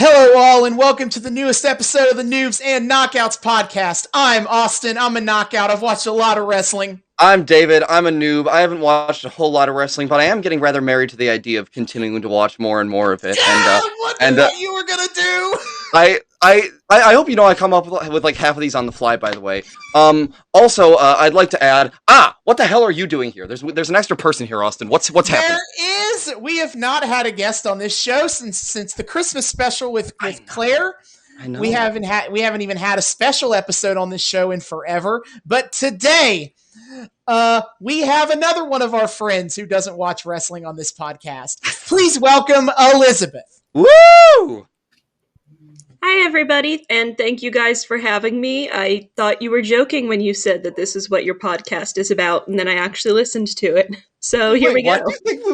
Hello all and welcome to the newest episode of the Noobs and Knockouts podcast. I'm Austin. I'm a knockout. I've watched a lot of wrestling. I'm David. I'm a noob. I haven't watched a whole lot of wrestling, but I am getting rather married to the idea of continuing to watch more and more of it. What you were gonna do? I hope you know I come up with like half of these on the fly, by the way. Also, I'd like to add, what the hell are you doing here? There's an extra person here, Austin. What's happening? We have not had a guest on this show since the Christmas special with Claire. I know. We haven't even had a special episode on this show in forever. But today, we have another one of our friends who doesn't watch wrestling on this podcast. Please welcome Elizabeth. Woo! Hi, everybody, and thank you guys for having me. I thought you were joking when you said that this is what your podcast is about, and then I actually listened to it. So here we go.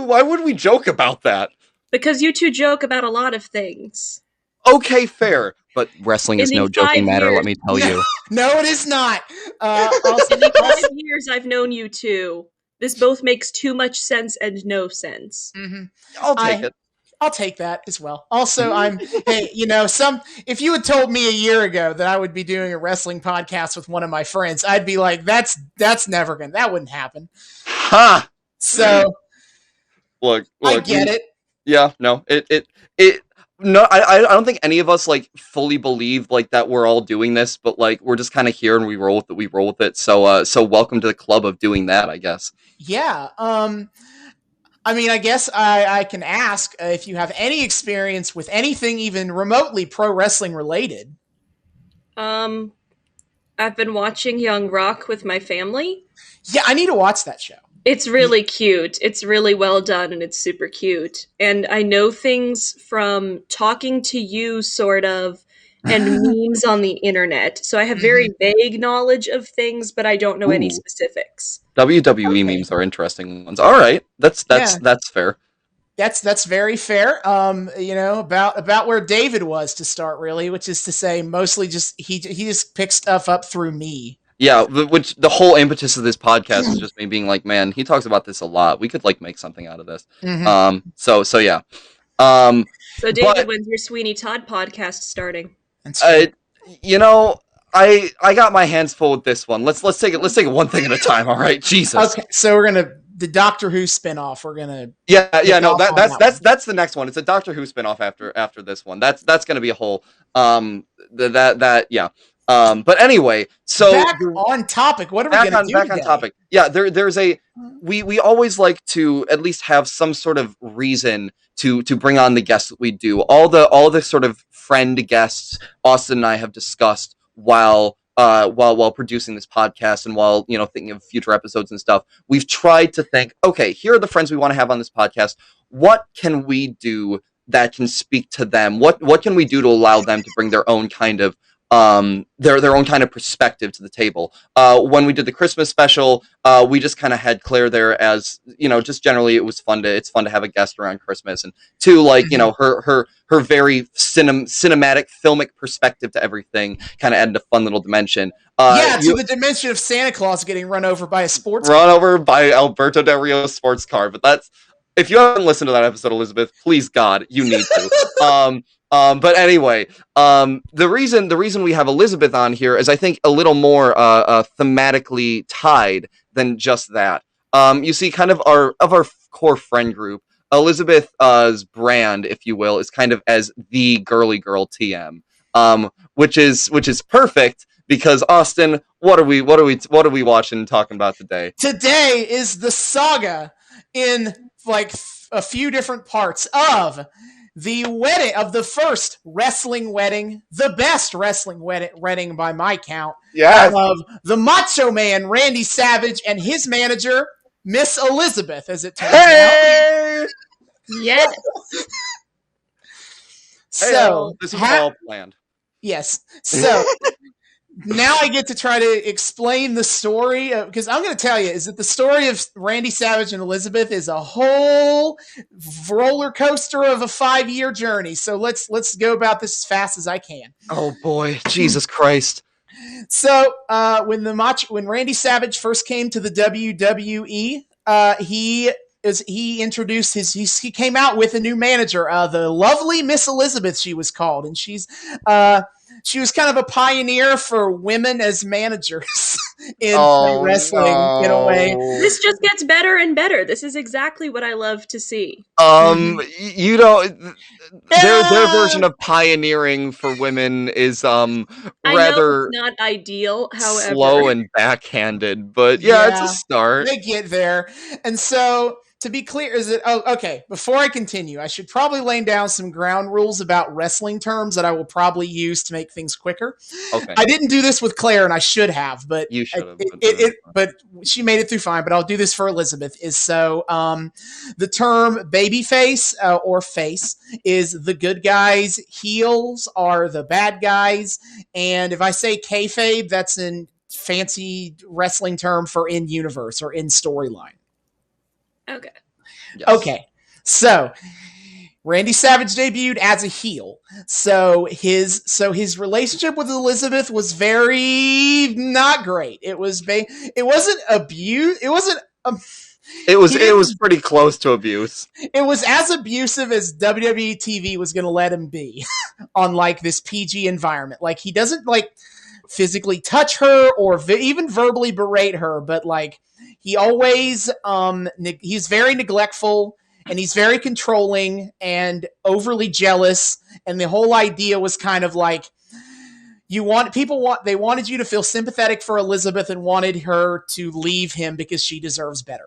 Why would we joke about that? Because you two joke about a lot of things. Okay, fair. But wrestling is no joking matter, let me tell you. No, it is not. In the 5 years I've known you two, this both makes too much sense and no sense. Mm-hmm. I'll take it. I'll take that as well. Also, if you had told me a year ago that I would be doing a wrestling podcast with one of my friends, I'd be like, that wouldn't happen. Ha! So, look, I get it. Yeah, no, no, I don't think any of us like fully believe like that we're all doing this, but like we're just kind of here and we roll with it. So welcome to the club of doing that, I guess. Yeah. I mean, I guess I can ask if you have any experience with anything even remotely pro wrestling related. I've been watching Young Rock with my family. Yeah, I need to watch that show. It's really cute. It's really well done, and it's super cute. And I know things from talking to you, sort of, and memes on the internet. So I have very vague knowledge of things, but I don't know any specifics. WWE memes are interesting ones. All right, that's fair. That's very fair. About where David was to start, really, which is to say, mostly just he just picks stuff up through me. Yeah, which the whole impetus of this podcast is just me being like, man, he talks about this a lot. We could like make something out of this. Mm-hmm. So yeah. So David, when's your Sweeney Todd podcast starting? I got my hands full with this one. Let's take it one thing at a time. All right, Jesus. Okay, so we're gonna the Doctor Who spinoff. We're gonna that's the next one. It's a Doctor Who spinoff after this one. That's gonna be a whole yeah. But anyway, so back on topic. What are we gonna do back today? on topic? Yeah, there's we always like to at least have some sort of reason to bring on the guests that we do. All the sort of friend guests Austin and I have discussed while producing this podcast and while thinking of future episodes and stuff. We've tried to think, okay, here are the friends we want to have on this podcast. What can we do that can speak to them? What can we do to allow them to bring their own kind of their own kind of perspective to the table? When we did the Christmas special, we just kind of had Claire there as, just generally it's fun to have a guest around Christmas, and two, like, her very cinematic filmic perspective to everything kind of added a fun little dimension. The dimension of Santa Claus getting run over by a sports car. Run over by Alberto Del Rio's sports car. But that's, if you haven't listened to that episode, Elizabeth, please God, you need to. But anyway, the reason we have Elizabeth on here is I think a little more thematically tied than just that. You see, kind of our core friend group, Elizabeth's brand, if you will, is kind of as the girly girl TM, which is perfect because Austin, what are we watching and talking about today? Today is the saga in like a few different parts of the wedding of the first wrestling wedding, the best wrestling wedding by my count. Yes. Of the Macho Man, Randy Savage, and his manager, Miss Elizabeth, as it turns out. Yes. So this is all planned. Yes. So now I get to try to explain the story, because I'm going to tell you is that the story of Randy Savage and Elizabeth is a whole roller coaster of a 5-year journey. So let's go about this as fast as I can. Oh boy, Jesus Christ! So when Randy Savage first came to the WWE, he he introduced he came out with a new manager, the lovely Miss Elizabeth, she was called, and she was kind of a pioneer for women as managers in pro wrestling in a way. This just gets better and better. This is exactly what I love to see. You know, their version of pioneering for women is I know rather it's not ideal, however. slow and backhanded, but yeah, it's a start. They get there. And so, to be clear, okay, before I continue, I should probably lay down some ground rules about wrestling terms that I will probably use to make things quicker. Okay. I didn't do this with Claire, and I should have, but You should have. But she made it through fine. But I'll do this for Elizabeth. The term babyface or face is the good guys. Heels are the bad guys. And if I say kayfabe, that's a fancy wrestling term for in universe or in storyline. Okay. Yes. Okay. So Randy Savage debuted as a heel. So his relationship with Elizabeth was very not great. It wasn't abuse. It wasn't. It was pretty close to abuse. It was as abusive as WWE TV was going to let him be on like this PG environment. Like he doesn't like physically touch her or even verbally berate her, but like he always he's very neglectful and he's very controlling and overly jealous. And the whole idea was kind of like they wanted you to feel sympathetic for Elizabeth and wanted her to leave him because she deserves better.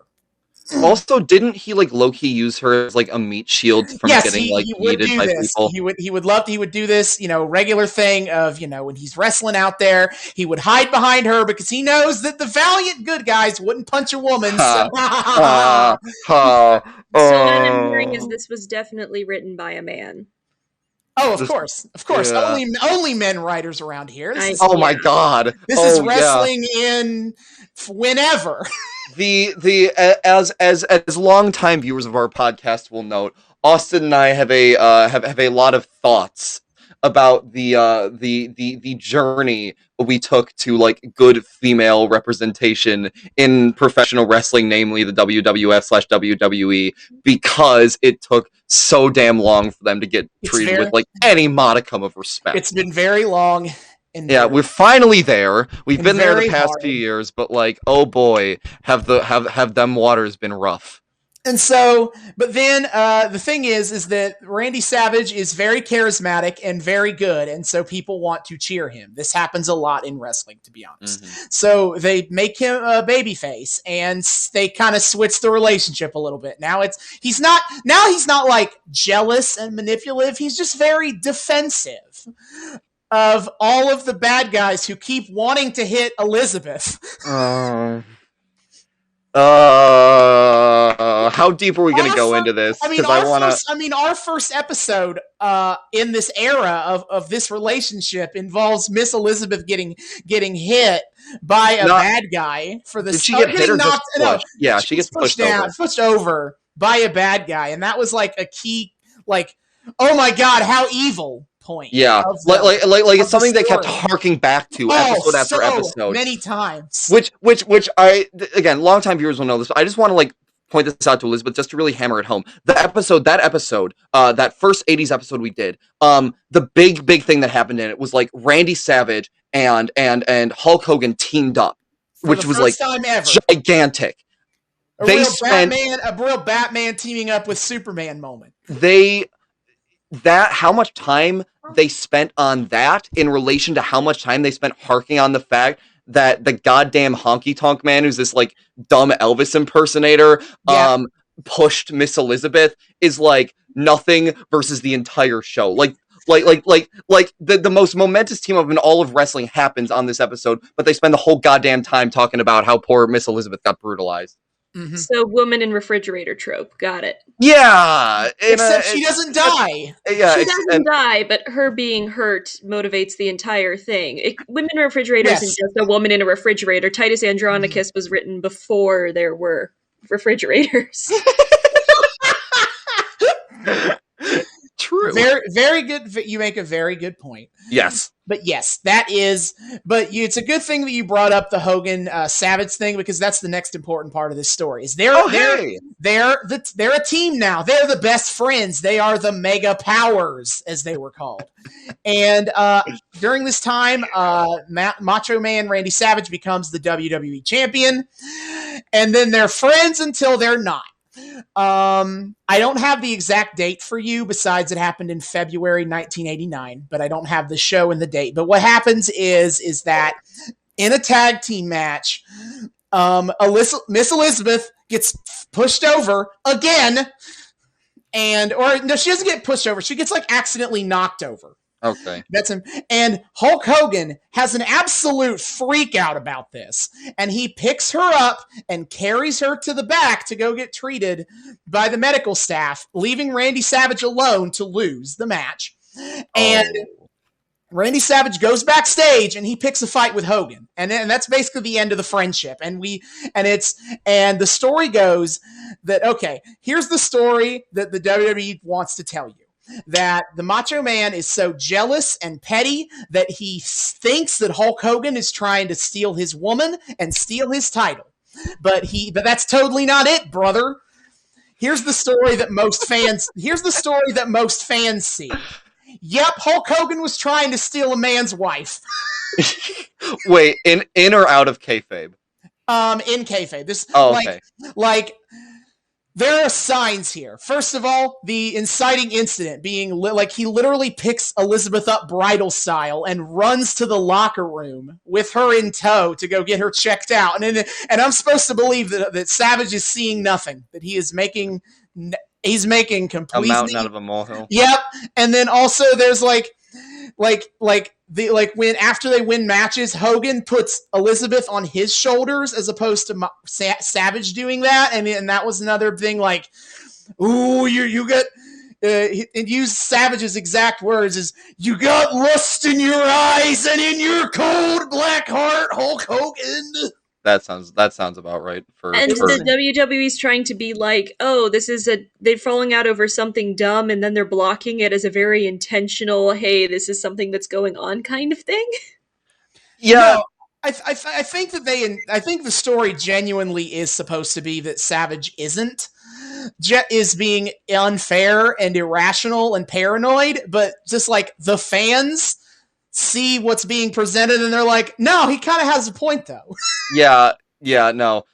Also, didn't he like low-key use her as like a meat shield from getting yeeted by people? He would do this, regular thing of, when he's wrestling out there, he would hide behind her because he knows that the valiant good guys wouldn't punch a woman. So what I'm hearing is this was definitely written by a man. Oh, of course. Yeah. Only men writers around here. My God. This is wrestling in whenever. As longtime viewers of our podcast will note, Austin and I have a lot of thoughts about the journey we took to like good female representation in professional wrestling, namely the WWF/WWE, because it took so damn long for them to get treated with like any modicum of respect. It's been very long. We're finally there. We've been there the past few years, but like, oh boy, have them waters been rough. And so, but then the thing is that Randy Savage is very charismatic and very good, and so people want to cheer him. This happens a lot in wrestling, to be honest. Mm-hmm. So they make him a babyface, and they kind of switch the relationship a little bit. Now he's not like jealous and manipulative. He's just very defensive of all of the bad guys who keep wanting to hit Elizabeth. How deep are we going to go into this? Our first episode in this era of this relationship involves Miss Elizabeth getting hit by a bad guy for the. Did she get hit or just pushed? Yeah, she gets pushed over by a bad guy, and that was like a key, like, oh my God, how evil. Point. Yeah, like it's something they kept harking back to episode after episode many times. Which I again, longtime viewers will know this. But I just want to like point this out to Elizabeth just to really hammer it home. That episode, that first '80s episode we did, the big thing that happened in it was like Randy Savage and Hulk Hogan teamed up, which was like gigantic. A real Batman teaming up with Superman moment. How much time they spent on that in relation to how much time they spent harking on the fact that the goddamn honky tonk man, who's this like dumb Elvis impersonator, pushed Miss Elizabeth is like nothing versus the entire show. Like the most momentous team up in all of wrestling happens on this episode, but they spend the whole goddamn time talking about how poor Miss Elizabeth got brutalized. Mm-hmm. So, woman in refrigerator trope. Got it. Yeah. Except she doesn't die. She doesn't die, but her being hurt motivates the entire thing. Women in refrigerators isn't just a woman in a refrigerator. Titus Andronicus was written before there were refrigerators. True. Very, very good. You make a very good point. Yes. But yes, that is. But it's a good thing that you brought up the Hogan Savage thing, because that's the next important part of this story. Is they're a team now. They're the best friends. They are the Mega Powers, as they were called. And during this time, Macho Man Randy Savage becomes the WWE champion, and then they're friends until they're not. I don't have the exact date for you, besides it happened in February 1989, but I don't have the show and the date. But what happens is that in a tag team match, Miss Elizabeth gets pushed over again, or no, she doesn't get pushed over. She gets like accidentally knocked over. Okay. That's him. And Hulk Hogan has an absolute freak out about this. And he picks her up and carries her to the back to go get treated by the medical staff, leaving Randy Savage alone to lose the match. And Randy Savage goes backstage and he picks a fight with Hogan. And that's basically the end of the friendship. And the story goes that, okay, here's the story that the WWE wants to tell you. That the Macho Man is so jealous and petty that he thinks that Hulk Hogan is trying to steal his woman and steal his title. But that's totally not it, brother. Here's the story that most fans see. Yep, Hulk Hogan was trying to steal a man's wife. Wait, in or out of kayfabe? In kayfabe. Okay. There are signs here. First of all, the inciting incident being he literally picks Elizabeth up bridal style and runs to the locker room with her in tow to go get her checked out. And I'm supposed to believe that Savage is seeing nothing, that he's making complete a mountain out of a molehill. Yep. And then also there's when after they win matches, Hogan puts Elizabeth on his shoulders as opposed to Savage doing that, and that was another thing. Like, ooh, you got. And use Savage's exact words: "Is you got lust in your eyes and in your cold black heart, Hulk Hogan." That sounds about right. The WWE's trying to be like, oh, they're falling out over something dumb, and then they're blocking it as a very intentional, hey, this is something that's going on kind of thing. Yeah. No, I think the story genuinely is supposed to be that Savage is being unfair and irrational and paranoid, but just like the fans see what's being presented and they're like, no, he kind of has a point though. Yeah, no.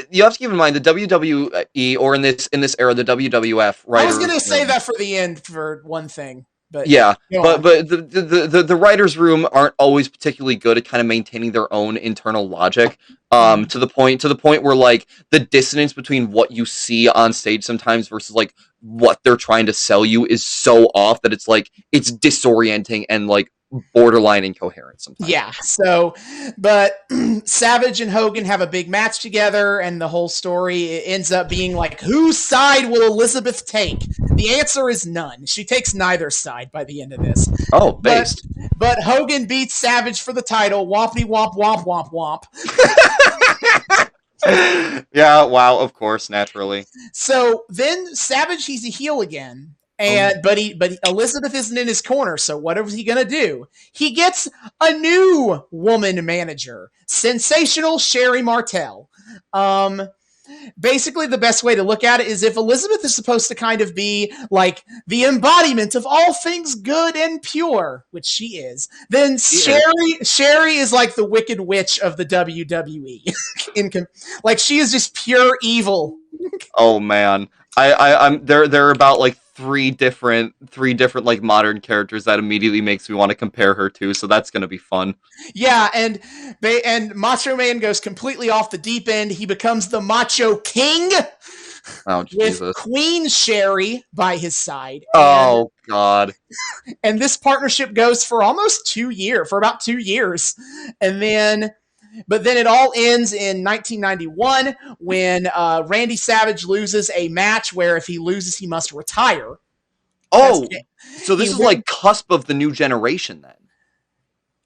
You have to keep in mind the WWE, or in this era, the WWF. I was going to say that for the end for one thing, but yeah, but the writers' room aren't always particularly good at kind of maintaining their own internal logic. To the point where like the dissonance between what you see on stage sometimes versus like what they're trying to sell you is so off that it's disorienting and like borderline incoherent sometimes. Yeah, so, but Savage and Hogan have a big match together, and the whole story ends up being like, whose side will Elizabeth take? The answer is none. She takes neither side by the end of this. Oh, based. But Hogan beats Savage for the title. Wompity womp womp womp womp. Yeah, wow, of course, naturally. So then Savage, he's a heel again. But Elizabeth isn't in his corner, so what is he gonna do? He gets a new woman manager, sensational Sherry Martel. Basically, the best way to look at it is if Elizabeth is supposed to kind of be like the embodiment of all things good and pure, which she is, then Sherry is like the Wicked Witch of the WWE. Like she is just pure evil. Oh man, I'm there are about like three different like modern characters that immediately makes me want to compare her to, so that's gonna be fun. Yeah, and Macho Man goes completely off the deep end. He becomes the Macho King. Oh Jesus! With Queen Sherry by his side. Oh God! And this partnership goes for about 2 years, but then it all ends in 1991 when Randy Savage loses a match where if he loses, he must retire. Oh, so this is like cusp of the new generation then.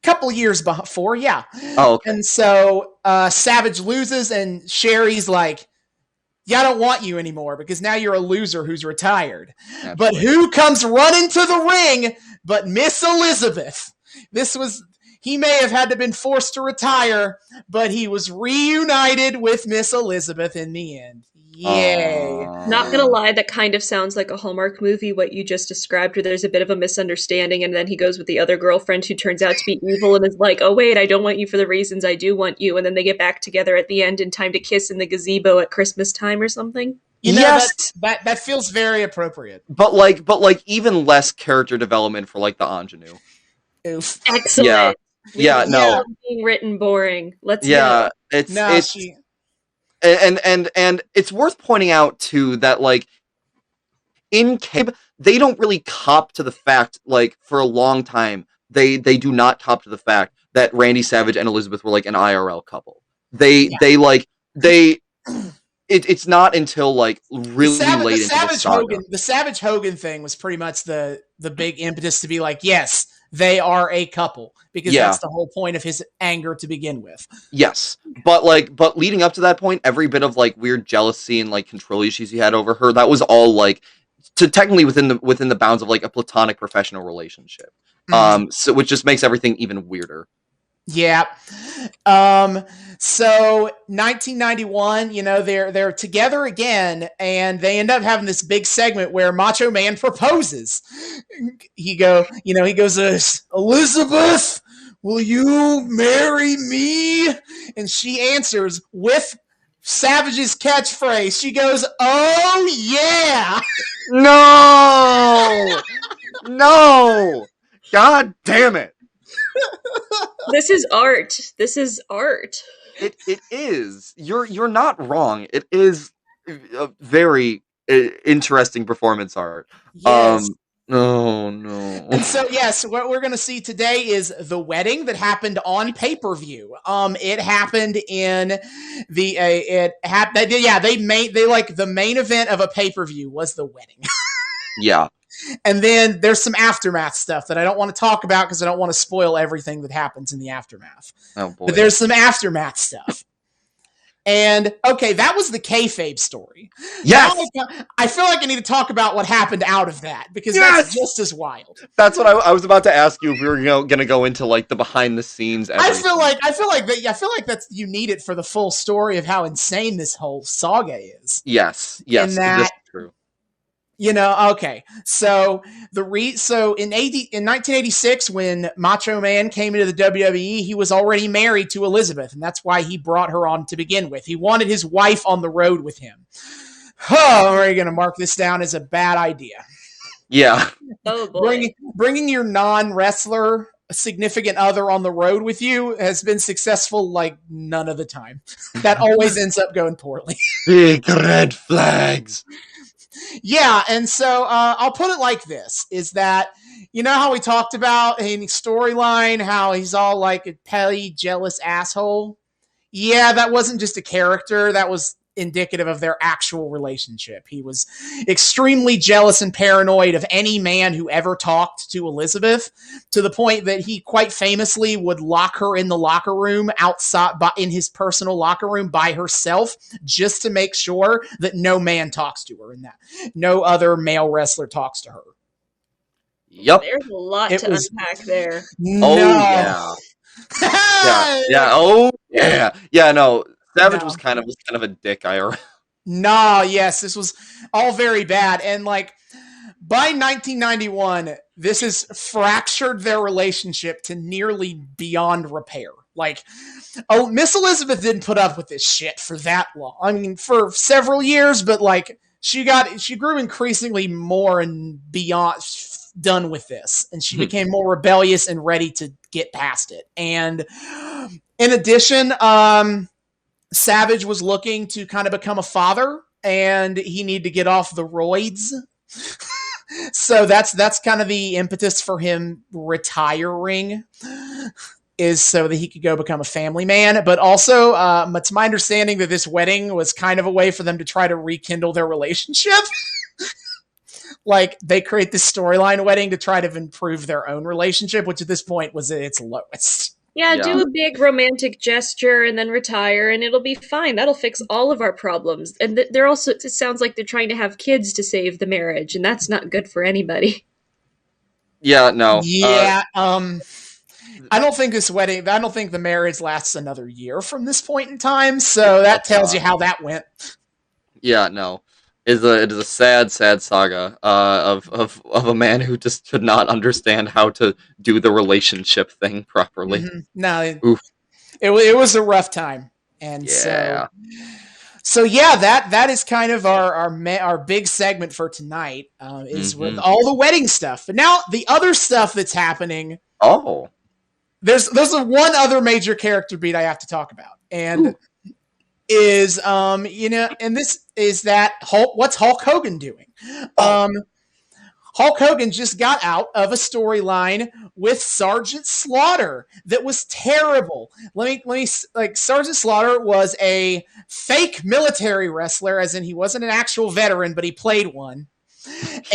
Couple years before, yeah. Oh, okay. And so Savage loses, and Sherry's like, yeah, I don't want you anymore because now you're a loser who's retired. Absolutely. But who comes running to the ring but Miss Elizabeth? This was he may have had to been forced to retire, but he was reunited with Miss Elizabeth in the end. Yay. Not gonna lie, that kind of sounds like a Hallmark movie, what you just described, where there's a bit of a misunderstanding, and then he goes with the other girlfriend who turns out to be evil and is like, oh wait, I don't want you for the reasons I do want you, and then they get back together at the end in time to kiss in the gazebo at Christmas time or something. You know, Yes. that feels very appropriate. But like even less character development for like the ingenue. Oof. Excellent. Yeah, no. Being written boring. Let's Yeah, go. it's and it's worth pointing out too that like in Cabe, they don't really cop to the fact, like, for a long time, they do not cop to the fact that Randy Savage and Elizabeth were like an IRL couple. It's not until like really late into the saga. The Savage Hogan thing was pretty much the big impetus to be like, yes, they are a couple, because that's the whole point of his anger to begin with. Yes, but leading up to that point, every bit of like weird jealousy and like control issues he had over her, that was all like technically within the bounds of like a platonic professional relationship. So which just makes everything even weirder. Yeah. So 1991, you know, they're together again, and they end up having this big segment where Macho Man proposes. He goes, Elizabeth, will you marry me? And she answers with Savage's catchphrase. She goes, oh yeah. No, God damn it. This is art. This is art. It is. You're not wrong. It is a very interesting performance art. Yes. Oh no. And so yes, what we're going to see today is the wedding that happened on pay-per-view. It happened in the the main event of a pay-per-view was the wedding. Yeah. And then there's some aftermath stuff that I don't want to talk about because I don't want to spoil everything that happens in the aftermath. Oh boy. But there's some aftermath stuff. And okay, that was the kayfabe story. Yes. Now I feel like I need to talk about what happened out of that, because that's just as wild. That's what I was about to ask you if we were going to go into like the behind the scenes. I feel like that's you need it for the full story of how insane this whole saga is. Yes, that's true. You know, okay. So in 1986, when Macho Man came into the WWE, he was already married to Elizabeth, and that's why he brought her on to begin with. He wanted his wife on the road with him. Oh, are you going to mark this down as a bad idea? Yeah. Oh boy. Bringing your non-wrestler significant other on the road with you has been successful like none of the time. That always ends up going poorly. Big red flags. Yeah, and so I'll put it like this, is that, you know how we talked about in storyline, how he's all like a petty, jealous asshole? Yeah, that wasn't just a character, that was indicative of their actual relationship. He was extremely jealous and paranoid of any man who ever talked to Elizabeth, to the point that he quite famously would lock her in the locker room outside, in his personal locker room by herself, just to make sure that no man talks to her, and that no other male wrestler talks to her. Yep. There's a lot to unpack there. Oh yeah. Yeah. Oh yeah. Yeah. No. Savage was kind of a dick IRL. Nah, yes, this was all very bad, and like by 1991, this has fractured their relationship to nearly beyond repair. Like, Miss Elizabeth didn't put up with this shit for that long. I mean, for several years, but like she grew increasingly more and beyond done with this, and she became more rebellious and ready to get past it. And in addition, Savage was looking to kind of become a father, and he needed to get off the roids. So that's kind of the impetus for him retiring, is so that he could go become a family man. But also, it's my understanding that this wedding was kind of a way for them to try to rekindle their relationship. Like, they create this storyline wedding to try to improve their own relationship, which at this point was at its lowest. Yeah, do a big romantic gesture and then retire, and it'll be fine. That'll fix all of our problems. And they're also, it sounds like they're trying to have kids to save the marriage, and that's not good for anybody. Yeah, no. Yeah, I don't think the marriage lasts another year from this point in time. So that tells you how that went. Yeah, no. It is a sad, sad saga of a man who just could not understand how to do the relationship thing properly. Mm-hmm. No, Oof. it was a rough time, and Yeah. so yeah, that is kind of our big segment for tonight. Is with all the wedding stuff. But now the other stuff that's happening. Oh. There's one other major character beat I have to talk about, and is and this is that what's Hulk Hogan doing? Hulk Hogan just got out of a storyline with Sergeant Slaughter that was terrible. Let me Sergeant Slaughter was a fake military wrestler, as in he wasn't an actual veteran, but he played one.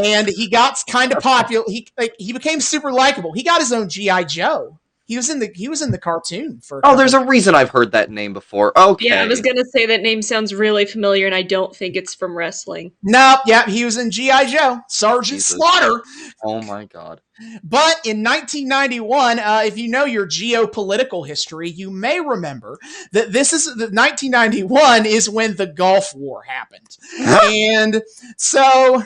And he got kind of popular. He became super likable. He got his own G.I. Joe. He was in the cartoon for. There's a reason I've heard that name before. Okay. Yeah, I was gonna say that name sounds really familiar, and I don't think it's from wrestling. Nope. Yeah, he was in G.I. Joe, Sergeant Slaughter. Oh my god. But in 1991, if you know your geopolitical history, you may remember that 1991 is when the Gulf War happened, and so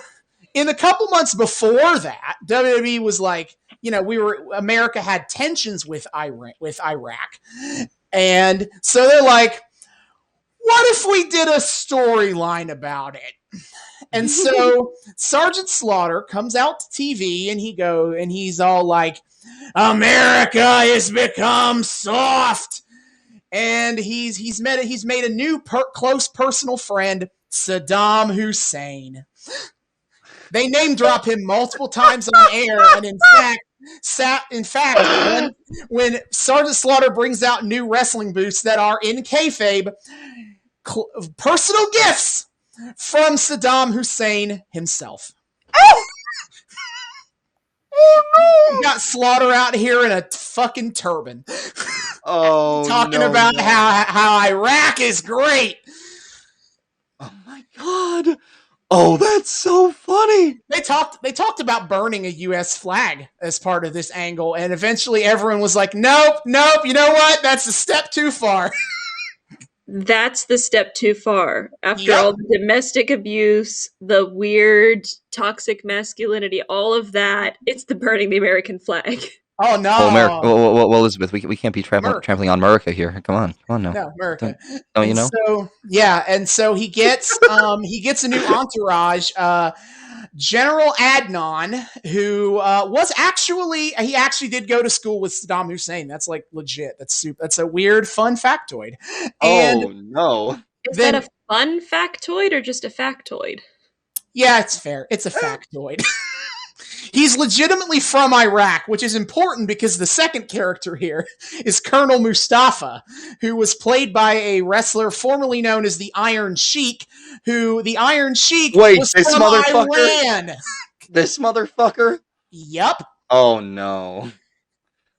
in the couple months before that, WWE was like, America had tensions with Iraq. And so they're like, what if we did a storyline about it? And so Sergeant Slaughter comes out to TV and he's all like, America has become soft. And he's made a new close personal friend, Saddam Hussein. They name drop him multiple times on air, and in fact, when Sergeant Slaughter brings out new wrestling boots that are in kayfabe, personal gifts from Saddam Hussein himself. Oh no! We got Slaughter out here in a fucking turban. Talking about how Iraq is great. Oh my god. Oh, that's so funny. They talked about burning a U.S. flag as part of this angle, and eventually everyone was like, nope, you know what? That's a step too far. That's the step too far. After all the domestic abuse, the weird toxic masculinity, all of that, it's the burning the American flag. Oh no! Well, Elizabeth, we can't be trampling on America here. Come on now. No, America. Don't you know? So yeah, and so he gets a new entourage. General Adnan, who was actually did go to school with Saddam Hussein. That's like legit. That's a weird fun factoid. And no! Is that a fun factoid or just a factoid? Yeah, it's fair. It's a factoid. He's legitimately from Iraq, which is important because the second character here is Colonel Mustafa, who was played by a wrestler formerly known as the Iron Sheik, was from Iran. This motherfucker? Yep. Oh, no.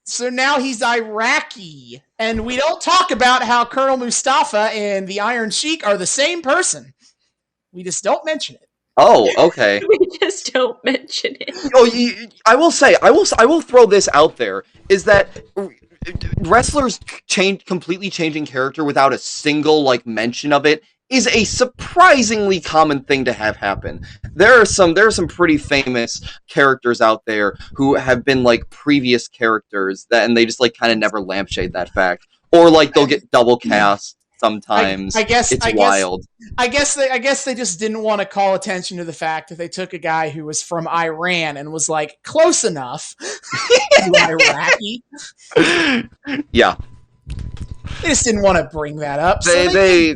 So now he's Iraqi, and we don't talk about how Colonel Mustafa and the Iron Sheik are the same person. We just don't mention it. Oh, okay. We just don't mention it. I will throw this out there, is that wrestlers completely changing character without a single, mention of it is a surprisingly common thing to have happen. There are some pretty famous characters out there who have been, previous characters, and they just, kind of never lampshade that fact. Or, they'll get double cast. Sometimes it's wild. I guess they just didn't want to call attention to the fact that they took a guy who was from Iran and was close enough to Iraqi. Yeah, they just didn't want to bring that up. They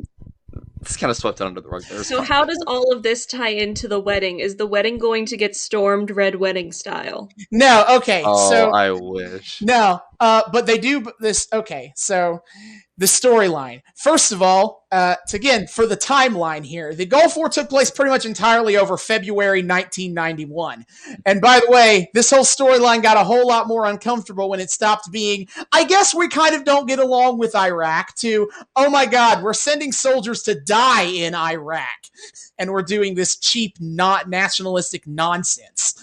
it's kind of swept under the rug there. So how does all of this tie into the wedding? Is the wedding going to get stormed red wedding style? No. Okay. Oh, I wish. No. But they do this. Okay. So. The storyline. First of all, again, for the timeline here, the Gulf War took place pretty much entirely over February 1991. And by the way, this whole storyline got a whole lot more uncomfortable when it stopped being, I guess we kind of don't get along with Iraq, to, oh my God, we're sending soldiers to die in Iraq. And we're doing this cheap, not nationalistic nonsense.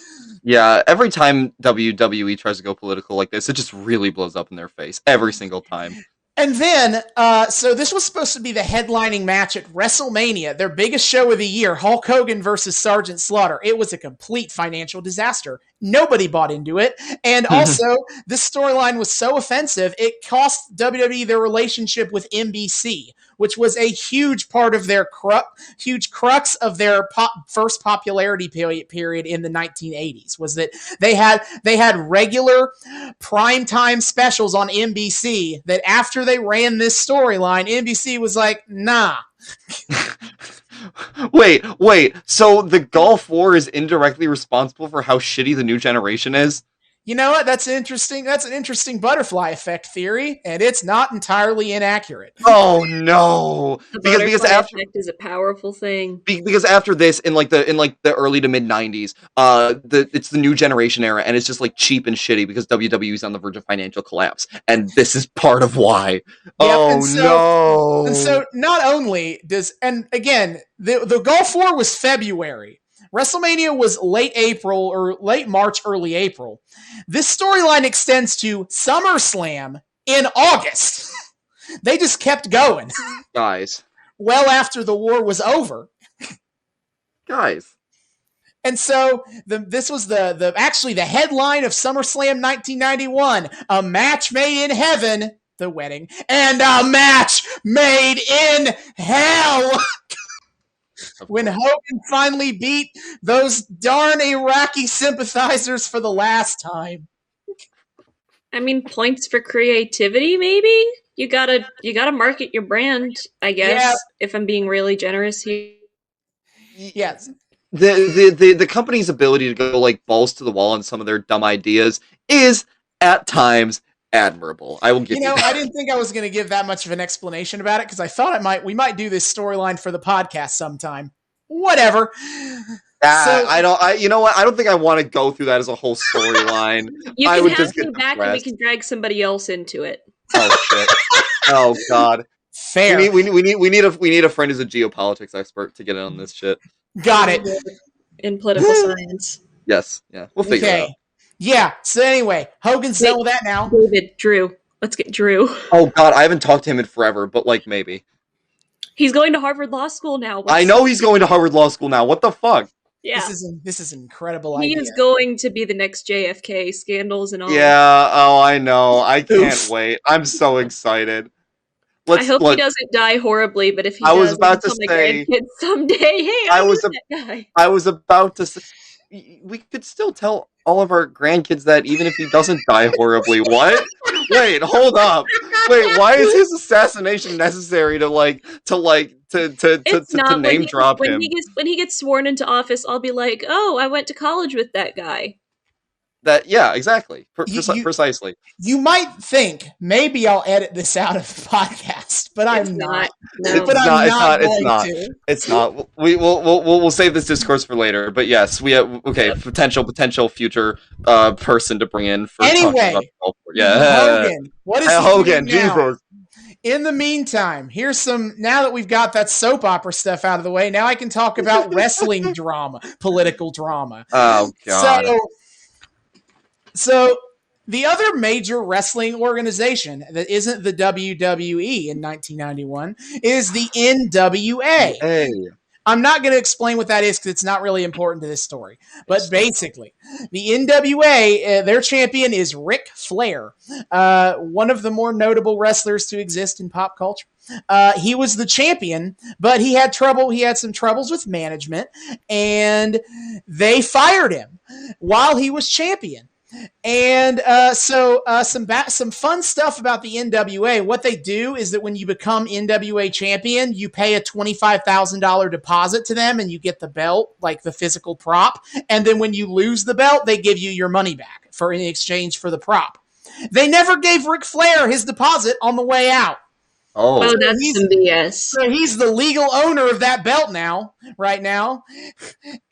Yeah, every time WWE tries to go political like this, it just really blows up in their face every single time. And then, so this was supposed to be the headlining match at WrestleMania, their biggest show of the year, Hulk Hogan versus Sergeant Slaughter. It was a complete financial disaster. Nobody bought into it. And also, this storyline was so offensive, it cost WWE their relationship with NBC, which was a huge part of their huge crux of their first popularity period in the 1980s, was that they had regular primetime specials on NBC that after they ran this storyline, NBC was like, nah. Wait. So the Gulf War is indirectly responsible for how shitty the new generation is? You know what? That's an interesting butterfly effect theory, and it's not entirely inaccurate. Oh no! The because after effect is a powerful thing. Because after this, in the early to mid '90s, it's the new generation era, and it's just like cheap and shitty because WWE's on the verge of financial collapse, and this is part of why. Yep, no! And so not only does, and again, the Gulf War was February. WrestleMania was late April or late March, early April. This storyline extends to SummerSlam in August. They just kept going. Guys. Well after the war was over. Guys. And so this was actually the headline of SummerSlam 1991. A match made in heaven, the wedding, and a match made in hell. When Hogan finally beat those darn Iraqi sympathizers for the last time. I mean, points for creativity, maybe? You gotta market your brand, I guess, if I'm being really generous here. Yes. The company's ability to go like balls to the wall on some of their dumb ideas is at times admirable. I will give you that. I didn't think I was going to give that much of an explanation about it because I thought we might do this storyline for the podcast sometime. Whatever. I don't think I want to go through that as a whole storyline. You can have me back and we can drag somebody else into it. Oh shit. Oh god. Fair. We need a friend who's a geopolitics expert to get in on this shit. Got it. In political science. Yes. Yeah. We'll figure it out. Yeah, so anyway, Hogan's done with that now. David, Drew. Let's get Drew. Oh, God, I haven't talked to him in forever, but, like, maybe. He's going to Harvard Law School now. I know he's going to Harvard Law School now. What the fuck? Yeah. This is an incredible idea. He is going to be the next JFK, scandals and all. Yeah, I know. I can't wait. I'm so excited. I hope he doesn't die horribly, but if he does, was about to say, grandkids someday, hey, I was that guy. I was about to say, we could still tell all of our grandkids that even if he doesn't die horribly. What? Wait, hold up. Wait, why is his assassination necessary to name drop him? When he gets sworn into office, I'll be like, oh, I went to college with that guy. Yeah, exactly. Precisely. You might think maybe I'll edit this out of the podcast, but I'm not. No. It's not. We'll save this discourse for later. But yes, we have potential future person to bring in for anyway. Hogan, what is Hogan? Jesus. In the meantime, now that we've got that soap opera stuff out of the way, now I can talk about wrestling drama, political drama. Oh God. So the other major wrestling organization that isn't the WWE in 1991 is the NWA. Hey. I'm not going to explain what that is because it's not really important to this story. But basically, the NWA, their champion is Ric Flair, one of the more notable wrestlers to exist in pop culture. He was the champion, but he had some troubles with management, and they fired him while he was champion. And some fun stuff about the NWA. What they do is that when you become NWA champion, you pay a $25,000 deposit to them and you get the belt, like the physical prop. And then when you lose the belt, they give you your money back in exchange for the prop. They never gave Ric Flair his deposit on the way out. Oh, that's some BS. So he's the legal owner of that belt right now.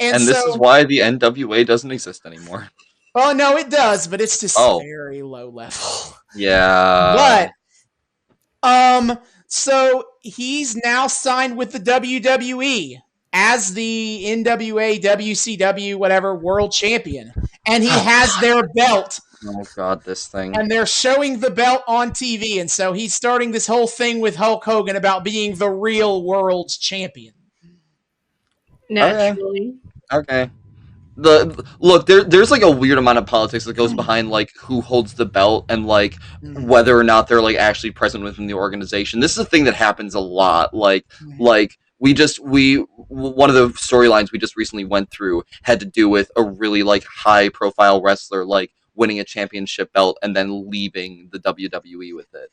And this is why the NWA doesn't exist anymore. Oh, no, it does, but it's just very low level. Yeah. But, so he's now signed with the WWE as the NWA, WCW, whatever, world champion. and he has their belt. Oh God, this thing. And they're showing the belt on TV, and so he's starting this whole thing with Hulk Hogan about being the real world's champion. Naturally. Okay. There's like a weird amount of politics that goes behind like who holds the belt and like whether or not they're like actually present within the organization. This is a thing that happens a lot. Like one of the storylines we just recently went through had to do with a really like high profile wrestler like winning a championship belt and then leaving the WWE with it.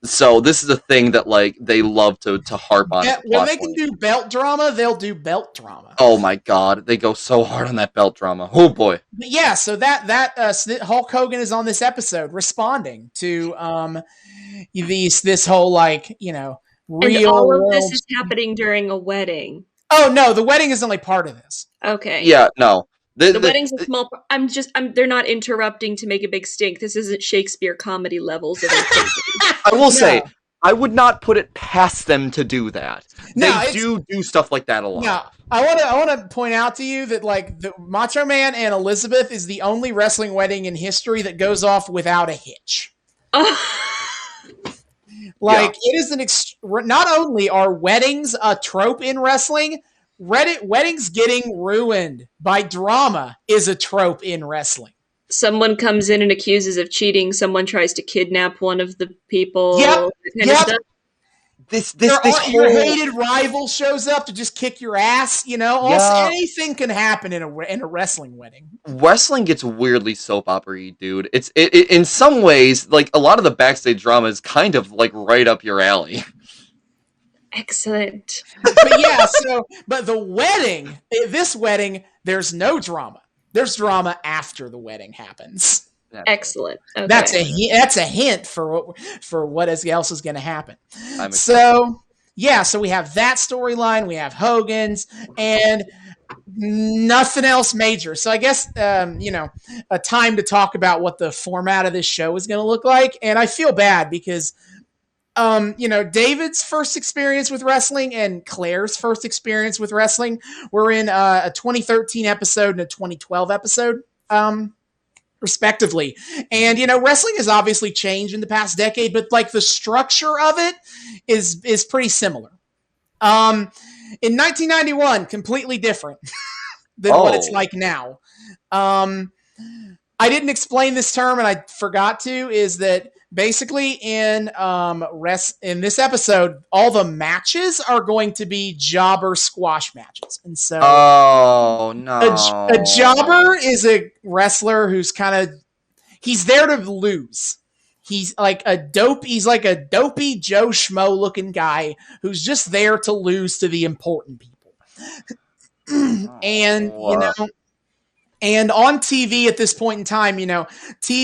So this is a thing that like they love to harp on. Yeah, when they can do belt drama, they'll do belt drama. Oh my God, they go so hard on that belt drama. Oh boy. But yeah, so that Hulk Hogan is on this episode responding to this whole like real. And all of this is happening during a wedding. Oh no, the wedding is only part of this. Okay. Yeah, no. The wedding's a small. They're not interrupting to make a big stink. This isn't Shakespeare comedy levels of intensity. I will say, I would not put it past them to do that. No, they do stuff like that a lot. No, I want to point out to you that like the Macho Man and Elizabeth is the only wrestling wedding in history that goes off without a hitch. It is not only are weddings a trope in wrestling, weddings getting ruined by drama is a trope in wrestling. Someone comes in and accuses of cheating. Someone tries to kidnap one of the people. Yep. This your hated rival shows up to just kick your ass. Anything can happen in a wrestling wedding. Wrestling gets weirdly soap opera-y, dude. It in some ways, like a lot of the backstage drama is kind of like right up your alley. Excellent. But the wedding, this wedding, there's no drama. There's drama after the wedding happens. Excellent. Okay. That's a hint for what else is going to happen. So we have that storyline. We have Hogan's and nothing else major. So I guess a time to talk about what the format of this show is going to look like. And I feel bad because David's first experience with wrestling and Claire's first experience with wrestling were in a 2013 episode and a 2012 episode, respectively. And, wrestling has obviously changed in the past decade, but like the structure of it is pretty similar. In 1991, completely different than what it's like now. I didn't explain this term and I forgot to, is that basically in this episode, all the matches are going to be jobber squash matches. And so a jobber is a wrestler who's he's there to lose. He's like a dopey Joe Schmo looking guy who's just there to lose to the important people. And on TV at this point in time, they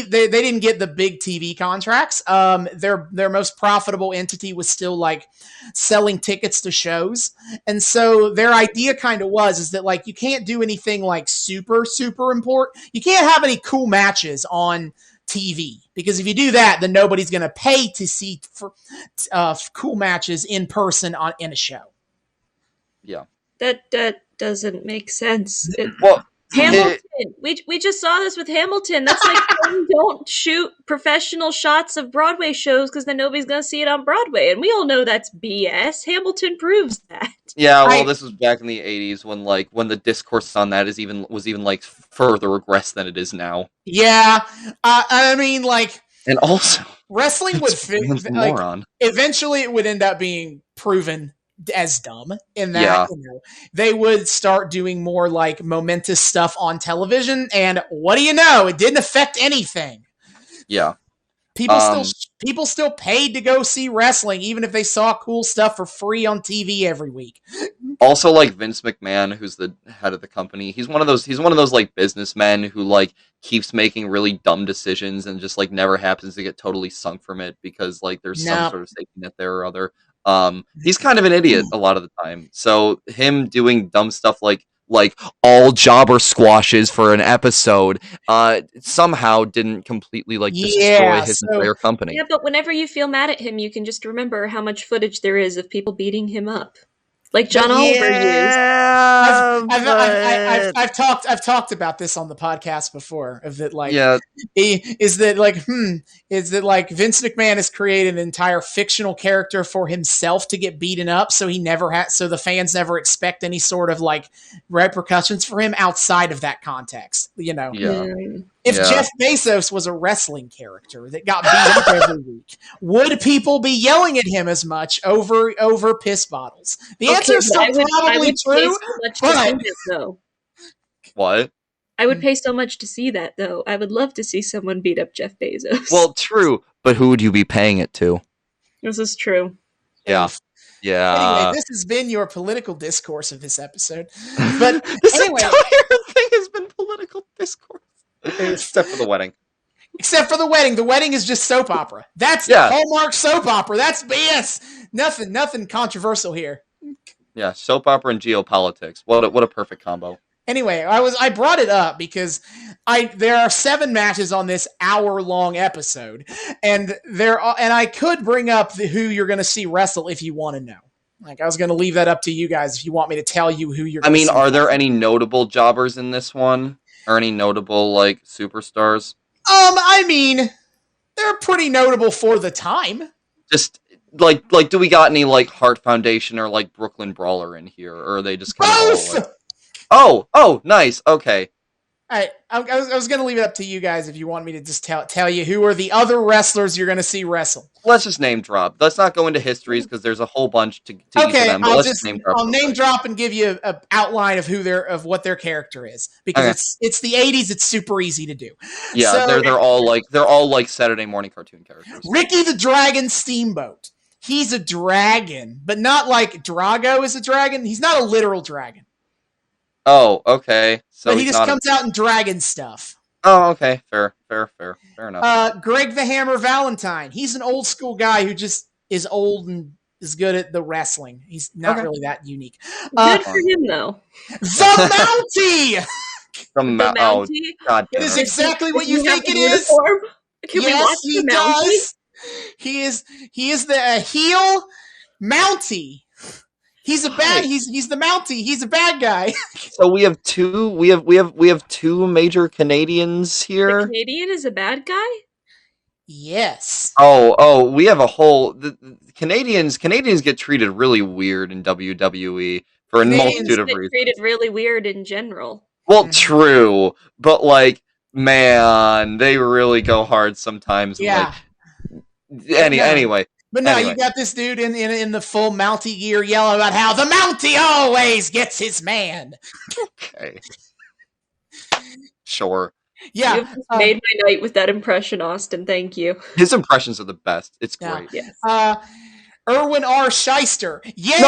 didn't get the big TV contracts. Their most profitable entity was still like selling tickets to shows. And so their idea kind of is that like you can't do anything like super, super important. You can't have any cool matches on TV because if you do that, then nobody's going to pay to see for cool matches in person in a show. Yeah. That doesn't make sense. Hamilton. We just saw this with Hamilton. That's like don't shoot professional shots of Broadway shows because then nobody's going to see it on Broadway. And we all know that's BS. Hamilton proves that. Yeah, well, this was back in the 80s when the discourse on that was even like further regressed than it is now. Yeah. I mean, like... And also... Wrestling would fit... Eventually it would end up being proven as dumb in that they would start doing more like momentous stuff on television, and what do you know? It didn't affect anything. Yeah, people still paid to go see wrestling, even if they saw cool stuff for free on TV every week. Also, like Vince McMahon, who's the head of the company, he's one of those like businessmen who like keeps making really dumb decisions and just like never happens to get totally sunk from it because like there's some sort of safety net there or other. He's kind of an idiot a lot of the time. So him doing dumb stuff like all jobber squashes for an episode somehow didn't completely like destroy his entire company. Yeah, but whenever you feel mad at him, you can just remember how much footage there is of people beating him up. like John Oliver used. Yeah, I've talked about this on the podcast before. Of that, like, yeah, is that like Vince McMahon has created an entire fictional character for himself to get beaten up, so so the fans never expect any sort of like repercussions for him outside of that context. You know, yeah. if Yeah. Jeff Bezos was a wrestling character that got beat up every week, would people be yelling at him as much over piss bottles? The answer is still probably true. Though. What? I would pay so much to see that, though. I would love to see someone beat up Jeff Bezos. Well, true, but who would you be paying it to? This is true. Yeah. Yeah. Anyway, this has been your political discourse of this episode. But this anyway, entire thing has been political discourse. Except for the wedding. Except for the wedding. The wedding is just soap opera. That's Hallmark soap opera. That's BS. Nothing controversial here. Yeah, soap opera and geopolitics. What a perfect combo. Anyway, I brought it up because there are 7 matches on this hour-long episode, and I could bring up who you're going to see wrestle if you want to know. Like, I was going to leave that up to you guys if you want me to tell you who you're. Are there any notable jobbers in this one, or any notable like superstars? They're pretty notable for the time. Just like do we got any like Heart Foundation or like Brooklyn Brawler in here, or are they just kind both? of all, like... Oh, nice. Okay. All right, I was going to leave it up to you guys if you want me to just tell you who are the other wrestlers you're going to see wrestle. Let's just name drop. Let's not go into histories because there's a whole bunch to each of them. But I'll name drop and give you an outline of what their character is because it's the 80s. It's super easy to do. Yeah, so, they're all like Saturday morning cartoon characters. Ricky the Dragon Steamboat. He's a dragon, but not like Drago is a dragon. He's not a literal dragon. Oh, okay. So but he just comes out in dragon stuff. Oh, okay. Fair enough. Greg the Hammer Valentine. He's an old school guy who just is old and is good at the wrestling. He's not really that unique. Good for him, though. The Mountie! The Mountie? God damn it is exactly what you think it is. Can we watch the Mountie? Does. He is the heel Mountie. He's a bad. He's the Mountie. He's a bad guy. So we have two. We have two major Canadians here. The Canadian is a bad guy. Yes. Oh, we have a whole. The Canadians get treated really weird in WWE for a multitude of reasons. Treated really weird in general. Well, true, but like, man, they really go hard sometimes. Yeah. Anyway. But no, you got this dude in the full Mountie gear yelling about how the Mountie always gets his man. Okay. Sure. Yeah. You've made my night with that impression, Austin. Thank you. His impressions are the best. It's great. Yes. Erwin R. Shyster. Yeah.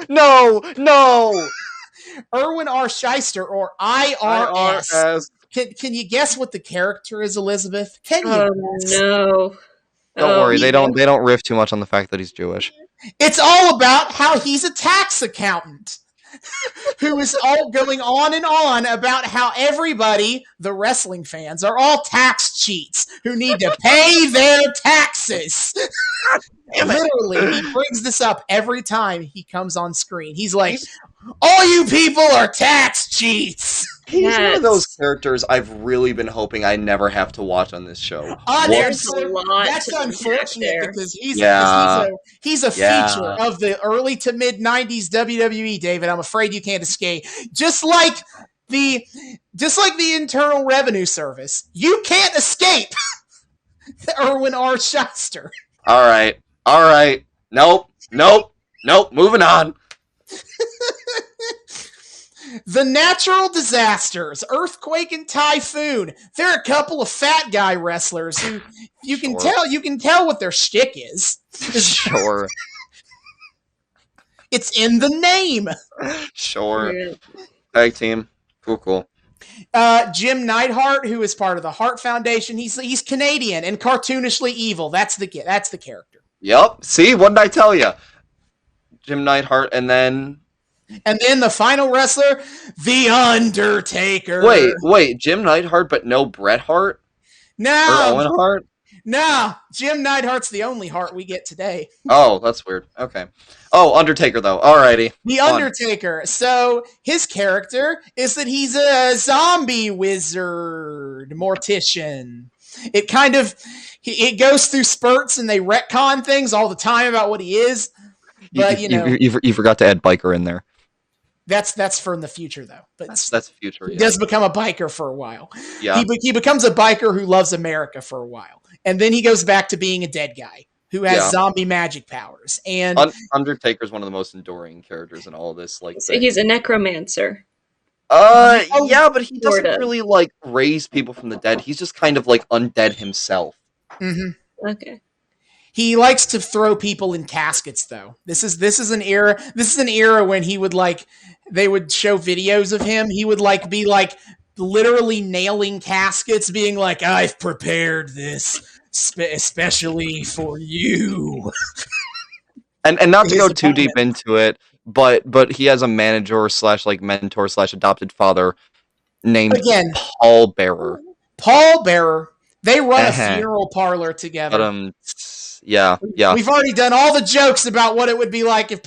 No. Erwin R. Shyster, or IRS. Can you guess what the character is, Elizabeth? Can you guess? No. Don't worry, they don't riff too much on the fact that he's Jewish. It's all about how he's a tax accountant who is all going on and on about how everybody, the wrestling fans, are all tax cheats who need to pay their taxes. Literally, he brings this up every time he comes on screen. He's like, all you people are tax cheats. He's one of those characters I've really been hoping I never have to watch on this show. There's a lot. That's unfortunate because he's a feature of the early to mid 90s WWE, David. I'm afraid you can't escape. Just like the Internal Revenue Service, you can't escape the Erwin R. Shyster. All right. Nope. Moving on. The Natural Disasters, Earthquake and Typhoon. They're a couple of fat guy wrestlers who you can tell what their shtick is. Sure. It's in the name. Sure. Tag team. Cool. Jim Neidhart, who is part of the Hart Foundation. He's Canadian and cartoonishly evil. That's the character. Yep. See, what did I tell you? Jim Neidhart, and then the final wrestler, The Undertaker. Wait, Jim Neidhart, but no Bret Hart? No. Or Owen Hart? Nah, Jim Neidhart's the only Hart we get today. Oh, that's weird. Okay. Oh, Undertaker though. Alrighty. The Fun. Undertaker. So his character is that he's a zombie wizard, mortician. It kind of it goes through spurts, and they retcon things all the time about what he is. But you forgot to add biker in there. That's for in the future though. But that's future. He does become a biker for a while. Yeah. He becomes a biker who loves America for a while, and then he goes back to being a dead guy who has zombie magic powers. And Undertaker's one of the most enduring characters in all of this. Like, so he's a necromancer. Yeah, but he doesn't really like raise people from the dead. He's just kind of like undead himself. Mm-hmm. Okay. He likes to throw people in caskets, though. This is an era. This is an era when he would they would show videos of him. He would be literally nailing caskets, being like, "I've prepared this especially for you." And not to go too deep into it, but he has a manager / mentor / adopted father named Paul Bearer. Paul Bearer. They run a funeral parlor together. Yeah. We've already done all the jokes about what it would be like if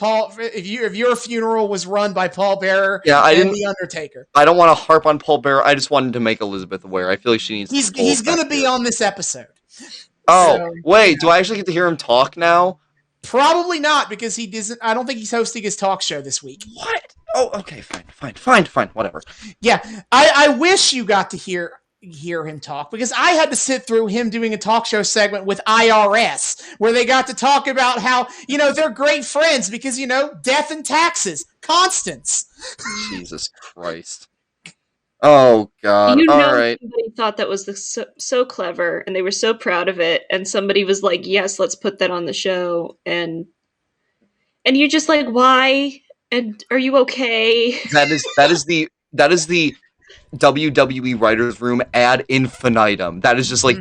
your funeral was run by Paul Bearer and the Undertaker. I don't want to harp on Paul Bearer. I just wanted to make Elizabeth aware. I feel like she needs. He's going to be on this episode. Oh, wait! Do I actually get to hear him talk now? Probably not, because he doesn't. I don't think he's hosting his talk show this week. What? Oh, okay, fine, whatever. Yeah, I wish you got to hear him talk, because I had to sit through him doing a talk show segment with IRS where they got to talk about how they're great friends because death and taxes, constants. Jesus Christ. Oh God! All right. Somebody thought that was so clever, and they were so proud of it. And somebody was like, "Yes, let's put that on the show." And you're just like, "Why? And are you okay?" That is the WWE writers' room ad infinitum. That is just like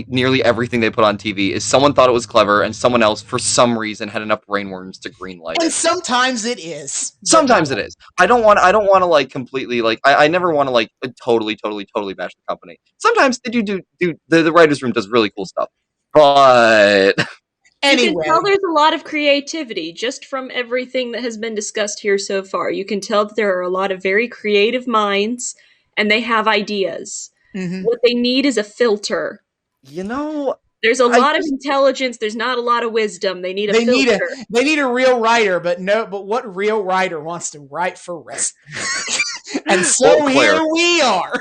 nearly everything they put on TV is someone thought it was clever, and someone else for some reason had enough brainworms to greenlight it. And sometimes it is. Sometimes it is. I don't want to completely I never want to totally bash the company. Sometimes they do the writers' room does really cool stuff, but. Anyway. You can tell there's a lot of creativity just from everything that has been discussed here so far. You can tell that there are a lot of very creative minds, and they have ideas. Mm-hmm. What they need is a filter. There's a lot of intelligence. There's not a lot of wisdom. They need a filter. They need a real writer, but what real writer wants to write for wrestling? And so here we are.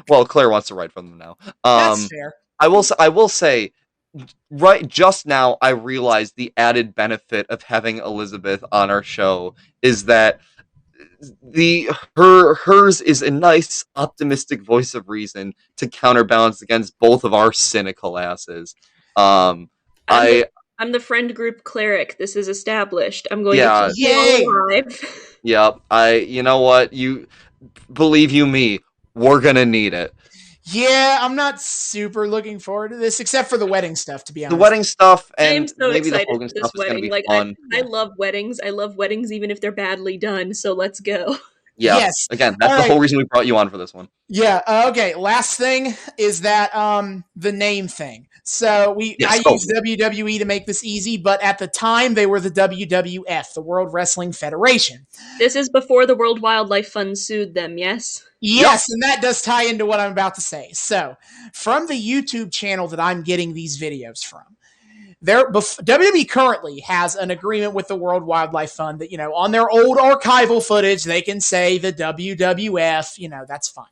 Well, Claire wants to write for them now. That's fair. I will say, right just now, I realized the added benefit of having Elizabeth on our show is that hers is a nice optimistic voice of reason to counterbalance against both of our cynical asses. I'm the friend group cleric. This is established. I'm going to keep you alive. Yep. You know what? You believe me, we're gonna need it. Yeah, I'm not super looking forward to this, except for the wedding stuff, to be honest. The wedding stuff and I'm so maybe excited the Hogan for this stuff is wedding. going to be fun. I love weddings. I love weddings even if they're badly done, so let's go. Yeah. Yes. Again, that's the whole reason we brought you on for this one. Yeah. Okay. Last thing is that the name thing. So I used WWE to make this easy, but at the time they were the WWF, the World Wrestling Federation. This is before the World Wildlife Fund sued them, yes? Yes, and that does tie into what I'm about to say. So, from the YouTube channel that I'm getting these videos from, WWE currently has an agreement with the World Wildlife Fund that, on their old archival footage, they can say the WWF, that's fine.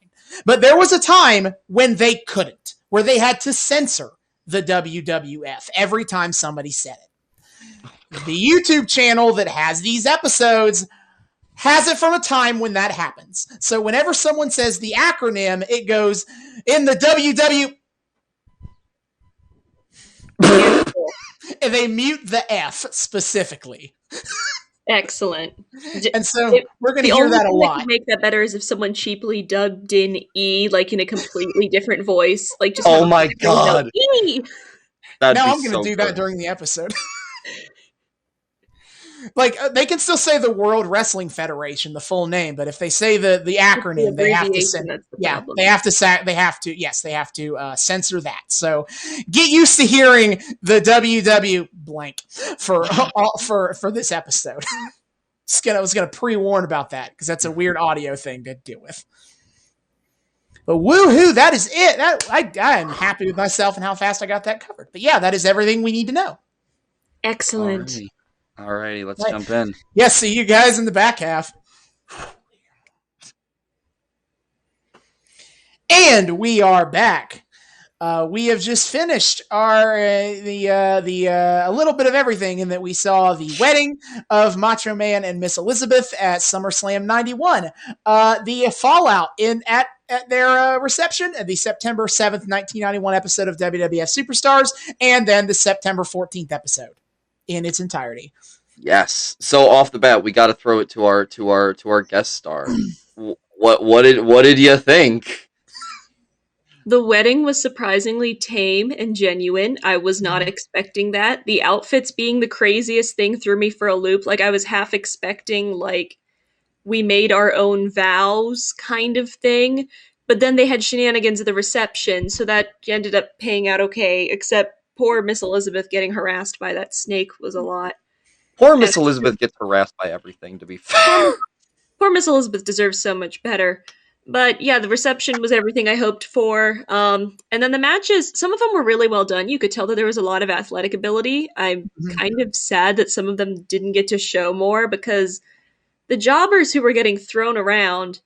But there was a time when they couldn't, where they had to censor the WWF every time somebody said it. The YouTube channel that has these episodes has it from a time when that happens. So whenever someone says the acronym, it goes in the WW. And they mute the F specifically. Excellent. And so we're going to hear that a lot. To make that better is if someone cheaply dubbed in E, in a completely different voice. Just oh my God. E! Now I'm going to do that during the episode. Like they can still say the World Wrestling Federation, the full name, but if they say the acronym, they have to abbreviation, that's the problem. they have to censor that. So get used to hearing the WW blank for this episode. I was gonna pre-warn about that because that's a weird audio thing to deal with. But woohoo, that is it. I am happy with myself and how fast I got that covered. But yeah, that is everything we need to know. Excellent. Alrighty, let's jump in. Yeah, see you guys in the back half. And we are back. We have just finished our a little bit of everything in that we saw the wedding of Macho Man and Miss Elizabeth at SummerSlam 91. The fallout at their reception at the September 7th, 1991 episode of WWF Superstars, and then the September 14th episode in its entirety. Yes. So off the bat, we got to throw it to our guest star. What did you think? The wedding was surprisingly tame and genuine. I was not expecting that. The outfits being the craziest thing threw me for a loop. Like I was half expecting like we made our own vows kind of thing. But then they had shenanigans at the reception, so that ended up paying out okay, except poor Miss Elizabeth getting harassed by that snake was a lot. Poor Miss Elizabeth gets harassed by everything, to be fair. Poor Miss Elizabeth deserves so much better. But yeah, the reception was everything I hoped for. And then the matches, some of them were really well done. You could tell that there was a lot of athletic ability. I'm kind of sad that some of them didn't get to show more because the jobbers who were getting thrown around,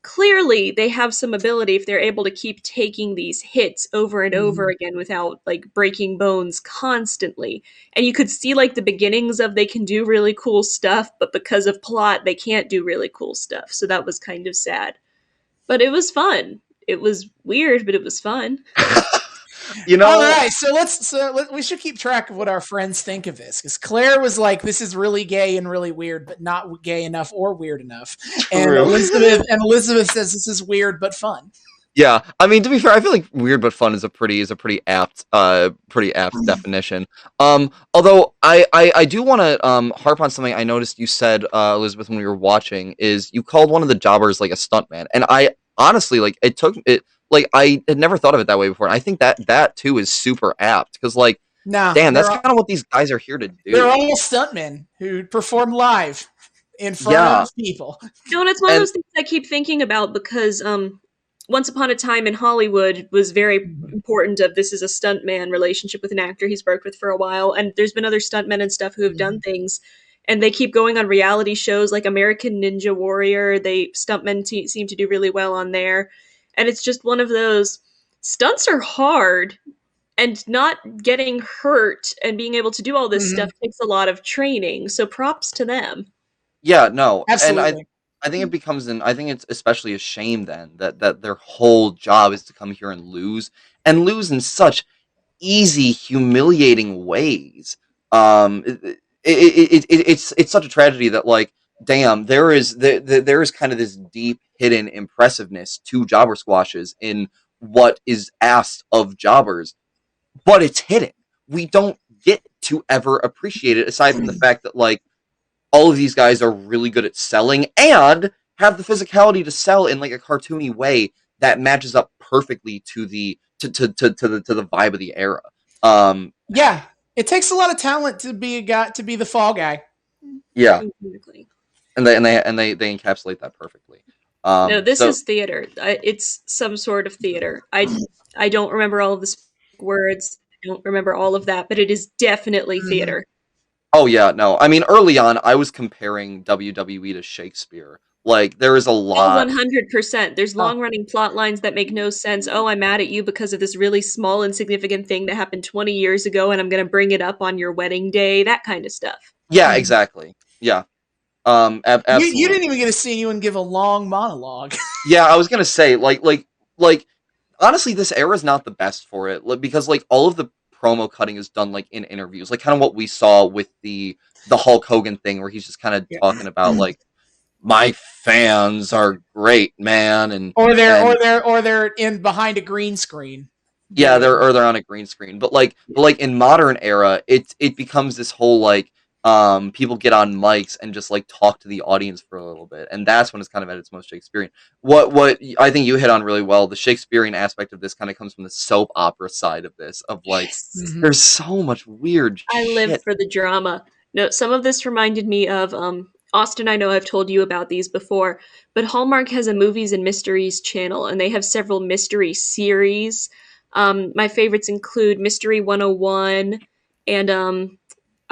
clearly they have some ability if they're able to keep taking these hits over and over again without like breaking bones constantly. And you could see like the beginnings of they can do really cool stuff, but because of plot, they can't do really cool stuff. So that was kind of sad. But it was fun. It was weird, but it was fun. You know, all right. So we should keep track of what our friends think of this because Claire was like, "This is really gay and really weird, but not gay enough or weird enough." And Elizabeth says this is weird but fun. Yeah, I mean, to be fair, I feel like weird but fun is a pretty apt definition. Although I do want to harp on something I noticed you said, Elizabeth, when we were watching, is you called one of the jobbers like a stuntman, and I honestly like I had never thought of it that way before. And I think that too is super apt because damn, that's kind of what these guys are here to do. They're all stuntmen who perform live in front of people. No, and it's one of those things I keep thinking about because Once Upon a Time in Hollywood was very important of this is a stuntman relationship with an actor he's worked with for a while. And there's been other stuntmen and stuff who have done things. And they keep going on reality shows like American Ninja Warrior. Stuntmen seem to do really well on there. And it's just one of those, stunts are hard. And not getting hurt and being able to do all this stuff takes a lot of training. So props to them. Yeah, no. Absolutely. And I think it becomes I think it's especially a shame then that their whole job is to come here and lose in such easy, humiliating ways. It's such a tragedy that damn, there is kind of this deep hidden impressiveness to jobber squashes in what is asked of jobbers, but it's hidden. We don't get to ever appreciate it aside from the fact that all of these guys are really good at selling and have the physicality to sell in a cartoony way that matches up perfectly to the vibe of the era. Yeah, it takes a lot of talent to be the fall guy. Yeah, and they encapsulate that perfectly. No, this is theater. It's some sort of theater. I don't remember all of the words. I don't remember all of that, but it is definitely theater. Oh yeah, no. I mean, early on, I was comparing WWE to Shakespeare. There is a lot. 100%. There's long-running plot lines that make no sense. Oh, I'm mad at you because of this really small, insignificant thing that happened 20 years ago, and I'm going to bring it up on your wedding day. That kind of stuff. Yeah, exactly. Yeah. Absolutely. You didn't even get to see anyone give a long monologue. Yeah, I was gonna say, honestly, this era is not the best for it, because all of the promo cutting is done in interviews, kind of what we saw with the Hulk Hogan thing, where he's just kind of talking about my fans are great, man, and they're in behind a green screen. Yeah, they're on a green screen, but in modern era, it becomes this whole people get on mics and just like talk to the audience for a little bit, and that's when it's kind of at its most Shakespearean. What I think you hit on really well, the Shakespearean aspect of this kind of comes from the soap opera side of this, of like Yes. there's so much weird I live shit. for the drama. No, some of this reminded me of Austin. I know I've told you about these before, but Hallmark has a movies and mysteries channel, and they have several mystery series. My favorites include Mystery 101, and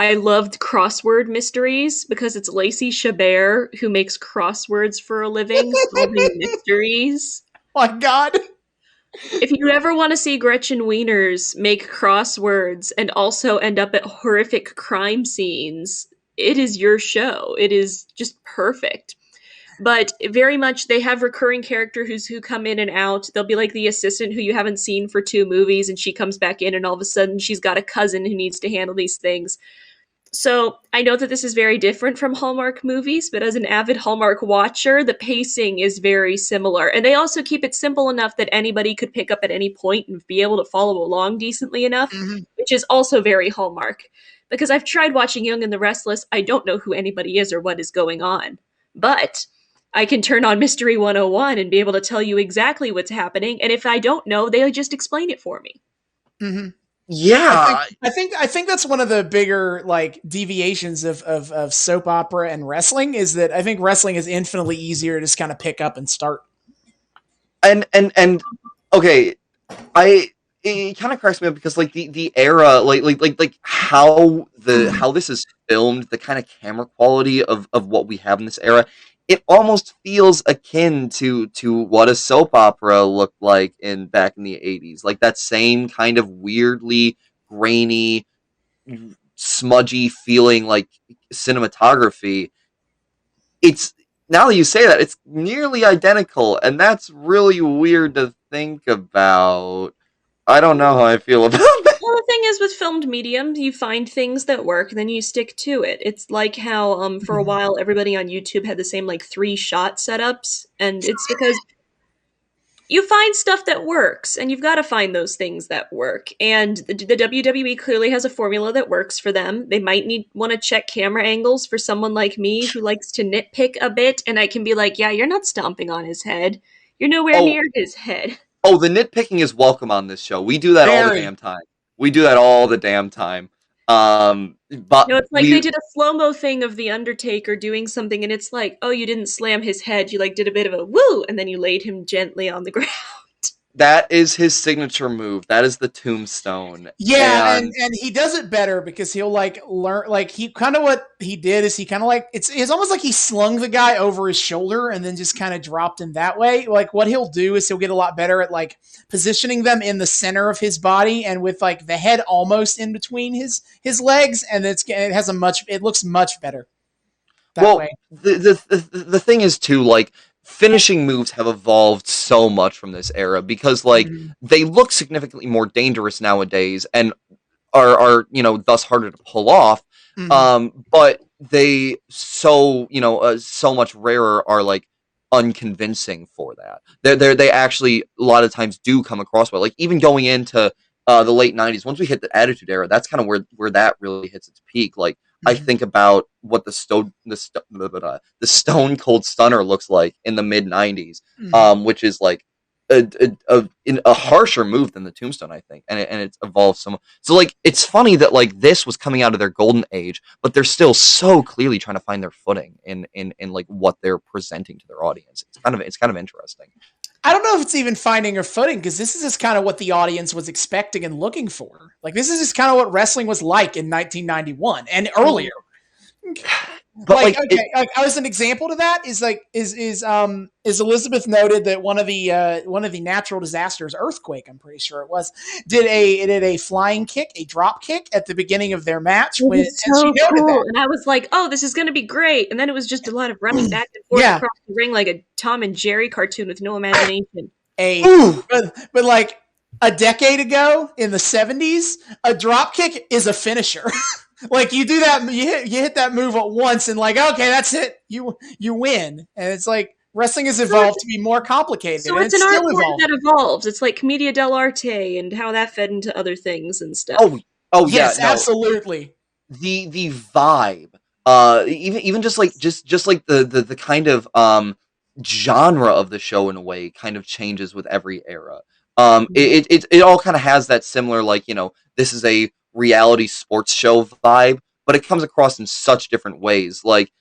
I loved crossword mysteries because it's Lacey Chabert who makes crosswords for a living, solving mysteries. My God. If you ever want to see Gretchen Wieners make crosswords and also end up at horrific crime scenes, it is your show. It is just perfect. But very much they have recurring characters who come in and out. They'll be like the assistant who you haven't seen for 2 movies, and she comes back in, and all of a sudden she's got a cousin who needs to handle these things. So I know that this is very different from Hallmark movies, but as an avid Hallmark watcher, the pacing is very similar. And they also keep it simple enough that anybody could pick up at any point and be able to follow along decently enough, which is also very Hallmark. Because I've tried watching Young and the Restless, I don't know who anybody is or what is going on. But I can turn on Mystery 101 and be able to tell you exactly what's happening. And if I don't know, they'll just explain it for me. Mm-hmm. Yeah, I think that's one of the bigger like deviations of soap opera and wrestling is that I think wrestling is infinitely easier to just kind of pick up and start. and okay, it kind of cracks me up because like the era, like how this is filmed, the kind of camera quality of what we have in this era, it almost feels akin to what a soap opera looked like back in the 80s, like that same kind of weirdly grainy, smudgy feeling, like cinematography. It's Now that you say that, it's nearly identical, and that's really weird to think about. I don't know how I feel about that. Well, the thing is, with filmed medium, you find things that work, and then you stick to it. It's like how, for a while, everybody on YouTube had the same like 3-shot setups, and it's because you find stuff that works, and you've got to find those things that work. And the WWE clearly has a formula that works for them. They might want to check camera angles for someone like me who likes to nitpick a bit, and I can be like, "Yeah, you're not stomping on his head. You're nowhere Oh, near his head." the nitpicking is welcome on this show. We do that all the Very. damn time. We do that all the damn time. But No, it's like they did a slow-mo thing of The Undertaker doing something, and it's like, oh, you didn't slam his head, you like did a bit of a woo, and then you laid him gently on the ground. that is his signature move. That is the tombstone. Yeah, And and he does it better because he'll like learn like he kind of what he did is he kind of like it's almost like he slung the guy over his shoulder and then just kind of dropped him that way. Like what he'll do is he'll get a lot better at like positioning them in the center of his body and with like the head almost in between his legs, and it looks much better that way. the thing is too, like, finishing moves have evolved so much from this era because like they look significantly more dangerous nowadays and are thus harder to pull off. But they so much rarer are like unconvincing for that. They actually a lot of times do come across well. Like even going into the late 90s, once we hit the Attitude Era, that's kind of where that really hits its peak. Like I think about what the Stone Cold Stunner looks like in the mid 90s, which is like a harsher move than the Tombstone, I think, and it's evolved so much. So like it's funny that like this was coming out of their golden age, but they're still so clearly trying to find their footing in like what they're presenting to their audience. It's kind of interesting. I don't know if it's even finding a footing because this is just kind of what the audience was expecting and looking for. Like this is just kind of what wrestling was like in 1991 and earlier. But like like okay, like as an example to that is Elizabeth noted that one of the natural disasters, earthquake, I'm pretty sure it was, did a flying kick, a drop kick at the beginning of their match. It was so cool, that. and I was like, "Oh, this is going to be great!" And then it was just a lot of running back and forth across the ring like a Tom and Jerry cartoon with no imagination. But like a decade ago in the 70s, a drop kick is a finisher. Like you do that, you hit that move at once, and like, okay, that's it. You win, and it's like wrestling has evolved to be more complicated. So it's an art form that evolves. It's like Commedia dell'arte and how that fed into other things and stuff. Oh yeah, yes, absolutely. the vibe, even just like the kind of genre of the show in a way kind of changes with every era. It all kind of has that similar, like, this is a reality sports show vibe, but it comes across in such different ways. Like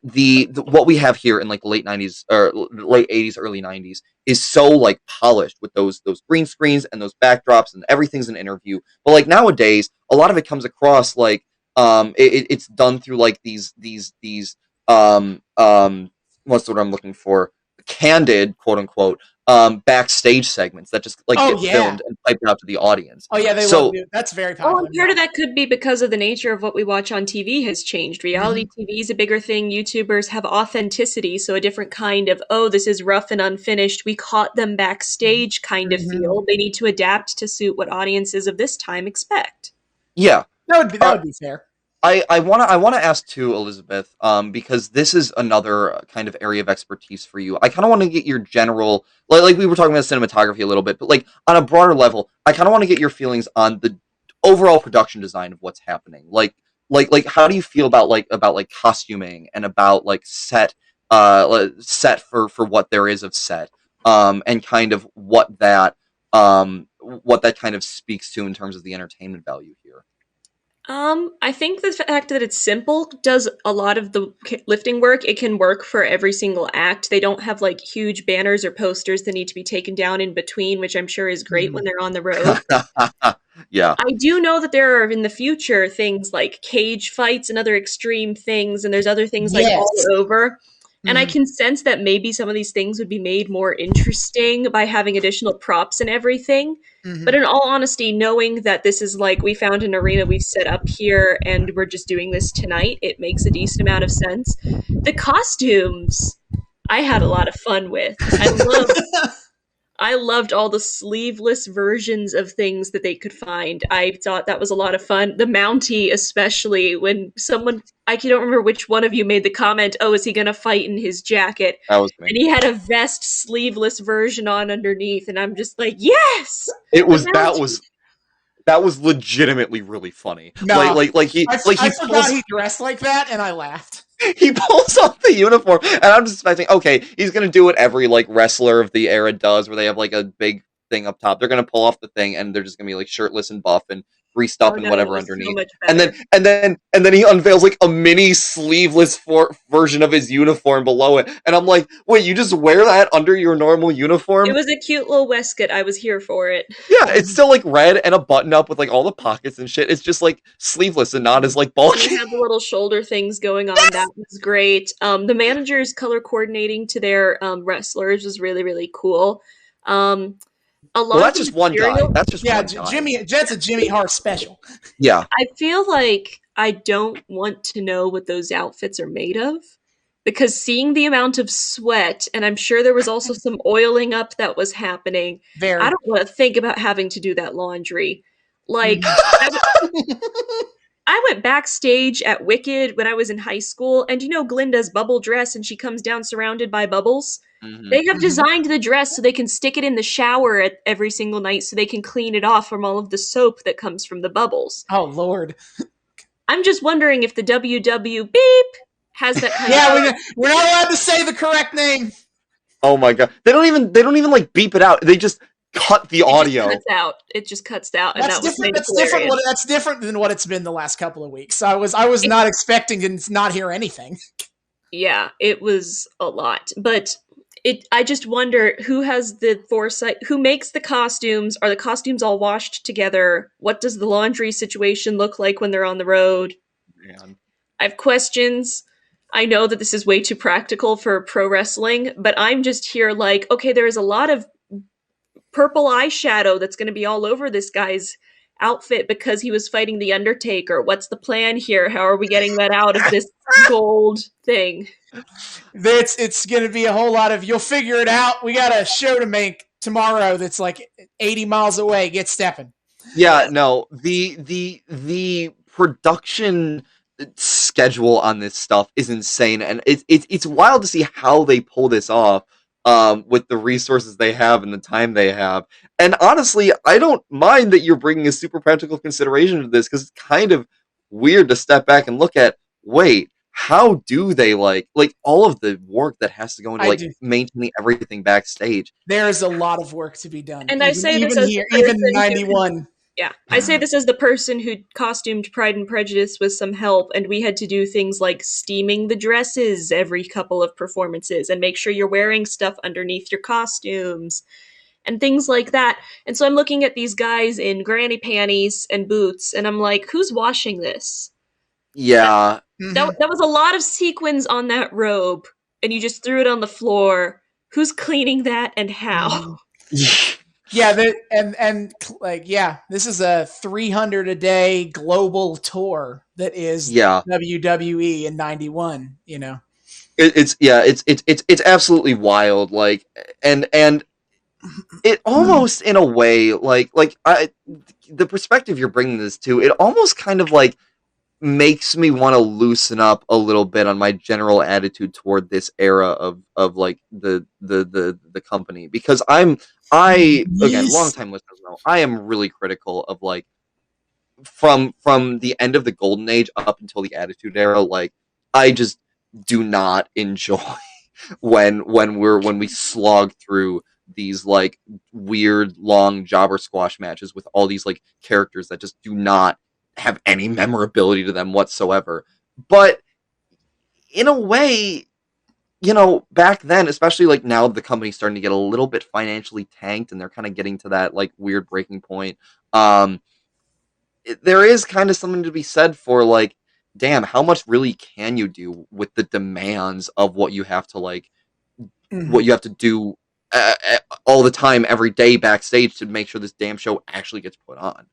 the what we have here in like late 90s or late 80s, early 90s is so like polished with those green screens and those backdrops and everything's an interview. But like nowadays, a lot of it comes across like it's done through like these what's the word I'm looking for? Candid, quote unquote, backstage segments that just like get filmed and piped out to the audience. Oh yeah, they love it. That's very popular. Well, part of that could be because of the nature of what we watch on TV has changed. Reality TV is a bigger thing. YouTubers have authenticity, so a different kind of, this is rough and unfinished, we caught them backstage kind of feel. They need to adapt to suit what audiences of this time expect. Yeah. That would be fair. I wanna ask too, Elizabeth, because this is another kind of area of expertise for you. I kind of want to get your general, like we were talking about cinematography a little bit, but like on a broader level, I kind of want to get your feelings on the overall production design of what's happening. Like how do you feel about costuming and about like set for what there is of set, and kind of what that kind of speaks to in terms of the entertainment value here. I think the fact that it's simple does a lot of the lifting work. It can work for every single act. They don't have like huge banners or posters that need to be taken down in between, which I'm sure is great when they're on the road. Yeah. I do know that there are in the future things like cage fights and other extreme things, and there's other things like all over. And I can sense that maybe some of these things would be made more interesting by having additional props and everything. But in all honesty, knowing that this is like, we found an arena we've set up here and we're just doing this tonight, it makes a decent amount of sense. The costumes, I had a lot of fun with. I loved all the sleeveless versions of things that they could find. I thought that was a lot of fun. The Mountie, especially, when someone, I don't remember which one of you made the comment, is he going to fight in his jacket? That was me. And he had a vest sleeveless version on underneath, and I'm just like, yes! That was legitimately really funny. No, I forgot he dressed like that, and I laughed. He pulls off the uniform, and I'm just expecting, okay, he's gonna do what every like wrestler of the era does, where they have like a big thing up top. They're gonna pull off the thing, and they're just gonna be like shirtless and buff and greased up and whatever underneath. And then he unveils like a mini sleeveless version of his uniform below it, and I'm like, wait, you just wear that under your normal uniform? It was a cute little waistcoat. I was here for it. Yeah, it's still like red and a button up with like all the pockets and shit. It's just like sleeveless and not as like bulky. They have the little shoulder things going on. That was great. The managers color coordinating to their wrestlers was really, really cool. That's just one guy. That's just one guy. That's a Jimmy Hart special. Yeah. I feel like I don't want to know what those outfits are made of, because seeing the amount of sweat, and I'm sure there was also some oiling up that was happening. I don't want to think about having to do that laundry. Like, I went backstage at Wicked when I was in high school, and Glinda's bubble dress, and she comes down surrounded by bubbles. They have designed the dress so they can stick it in the shower every single night so they can clean it off from all of the soap that comes from the bubbles. Oh, Lord. I'm just wondering if the WW beep has that kind of... we're not allowed to say the correct name. Oh my God. They don't even like beep it out. They just cut the audio. It just cuts out. That's different. That's different than what it's been the last couple of weeks. I was not expecting to not hear anything. Yeah, it was a lot. But I just wonder who has the foresight, who makes the costumes? Are the costumes all washed together? What does the laundry situation look like when they're on the road? Man. I have questions. I know that this is way too practical for pro wrestling, but I'm just here like, okay, there's a lot of purple eyeshadow that's going to be all over this guy's outfit because he was fighting the Undertaker. What's the plan here? How are we getting that out of this gold thing? It's going to be a whole lot of, you'll figure it out. We got a show to make tomorrow that's like 80 miles away. Get stepping. Yeah, no, the production schedule on this stuff is insane, and it's wild to see how they pull this off with the resources they have and the time they have. And honestly, I don't mind that you're bringing a super practical consideration to this, because it's kind of weird to step back and look at, wait, how do they like all of the work that has to go into I like do. maintaining everything backstage? There is a lot of work to be done. And I say this even as here, the even person who- 91. Yeah, I say this as the person who costumed Pride and Prejudice with some help, and we had to do things like steaming the dresses every couple of performances and make sure you're wearing stuff underneath your costumes and things like that. And so I'm looking at these guys in granny panties and boots, and I'm like, who's washing this? Yeah. That was a lot of sequins on that robe, and you just threw it on the floor. Who's cleaning that and how? Yeah, this is a 300 a day global tour that is Yeah. WWE in 91. You know, It's absolutely wild. Like, and it almost in a way the perspective you're bringing this to, it almost kind of like makes me want to loosen up a little bit on my general attitude toward this era of like the company, because again, long time listeners know I am really critical of like from the end of the golden age up until the attitude era. Like, I just do not enjoy when we slog through these like weird long jobber squash matches with all these like characters that just do not have any memorability to them whatsoever. But in a way, back then, especially like now, the company's starting to get a little bit financially tanked and they're kind of getting to that like weird breaking point. There is kind of something to be said for like, damn, how much really can you do with the demands of what you have to like, what you have to do all the time, every day backstage to make sure this damn show actually gets put on.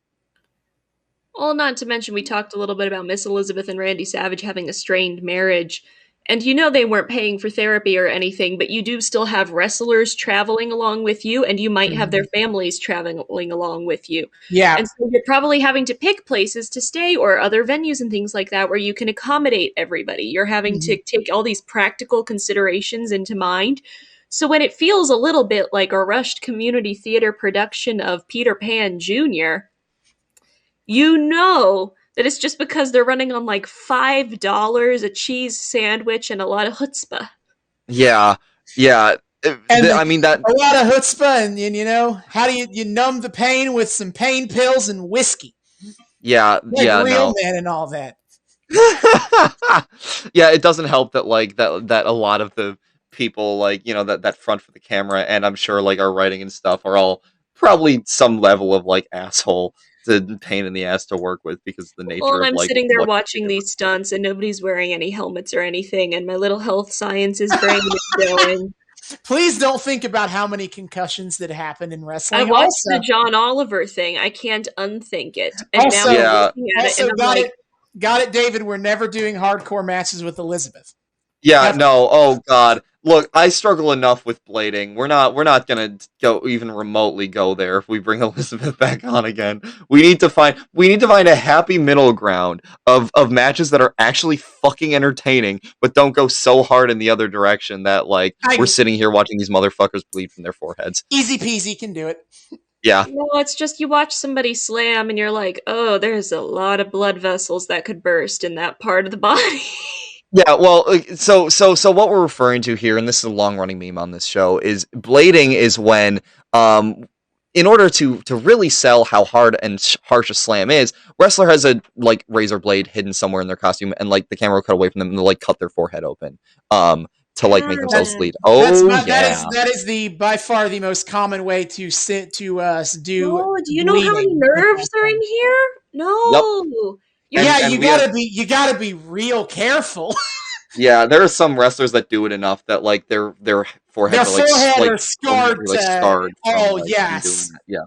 Well, not to mention, we talked a little bit about Miss Elizabeth and Randy Savage having a strained marriage. And they weren't paying for therapy or anything, but you do still have wrestlers traveling along with you, and you might have their families traveling along with you. Yeah. And so you're probably having to pick places to stay or other venues and things like that where you can accommodate everybody. You're having to take all these practical considerations into mind. So when it feels a little bit like a rushed community theater production of Peter Pan Jr., that it's just because they're running on like $5 a cheese sandwich and a lot of chutzpah. Yeah. I mean, that a lot of chutzpah, and how do you numb the pain with some pain pills and whiskey? Yeah, like real man and all that. Yeah, it doesn't help that like that a lot of the people like that front for the camera, and I'm sure like our writing and stuff, are all probably some level of like asshole to pain in the ass to work with, because of the nature of I'm like sitting there watching these stunts and nobody's wearing any helmets or anything, and my little health sciences brain is going. Please don't think about how many concussions that happen in wrestling. I watched the John Oliver thing. I can't unthink it. And also, now I'm looking at it and I'm got it, David. We're never doing hardcore matches with Elizabeth. Yeah, no. Oh God. Look, I struggle enough with blading. We're not gonna go even remotely go there if we bring Elizabeth back on again. We need to find a happy middle ground of matches that are actually fucking entertaining, but don't go so hard in the other direction that like we're sitting here watching these motherfuckers bleed from their foreheads. Easy peasy, can do it. Yeah. No, it's just you watch somebody slam and you're like, oh, there's a lot of blood vessels that could burst in that part of the body. Yeah, well, so what we're referring to here, and this is a long-running meme on this show, is blading is when, in order to really sell how hard and harsh a slam is, wrestler has a like razor blade hidden somewhere in their costume, and like the camera will cut away from them and they'll like cut their forehead open, to like make themselves bleed. That is the by far the most common way to do. Oh, do you know how many nerves are in here? No. Yep. You gotta be real careful. Yeah, there are some wrestlers that do it enough that like their foreheads are scarred. Scarred. Yes. Yeah.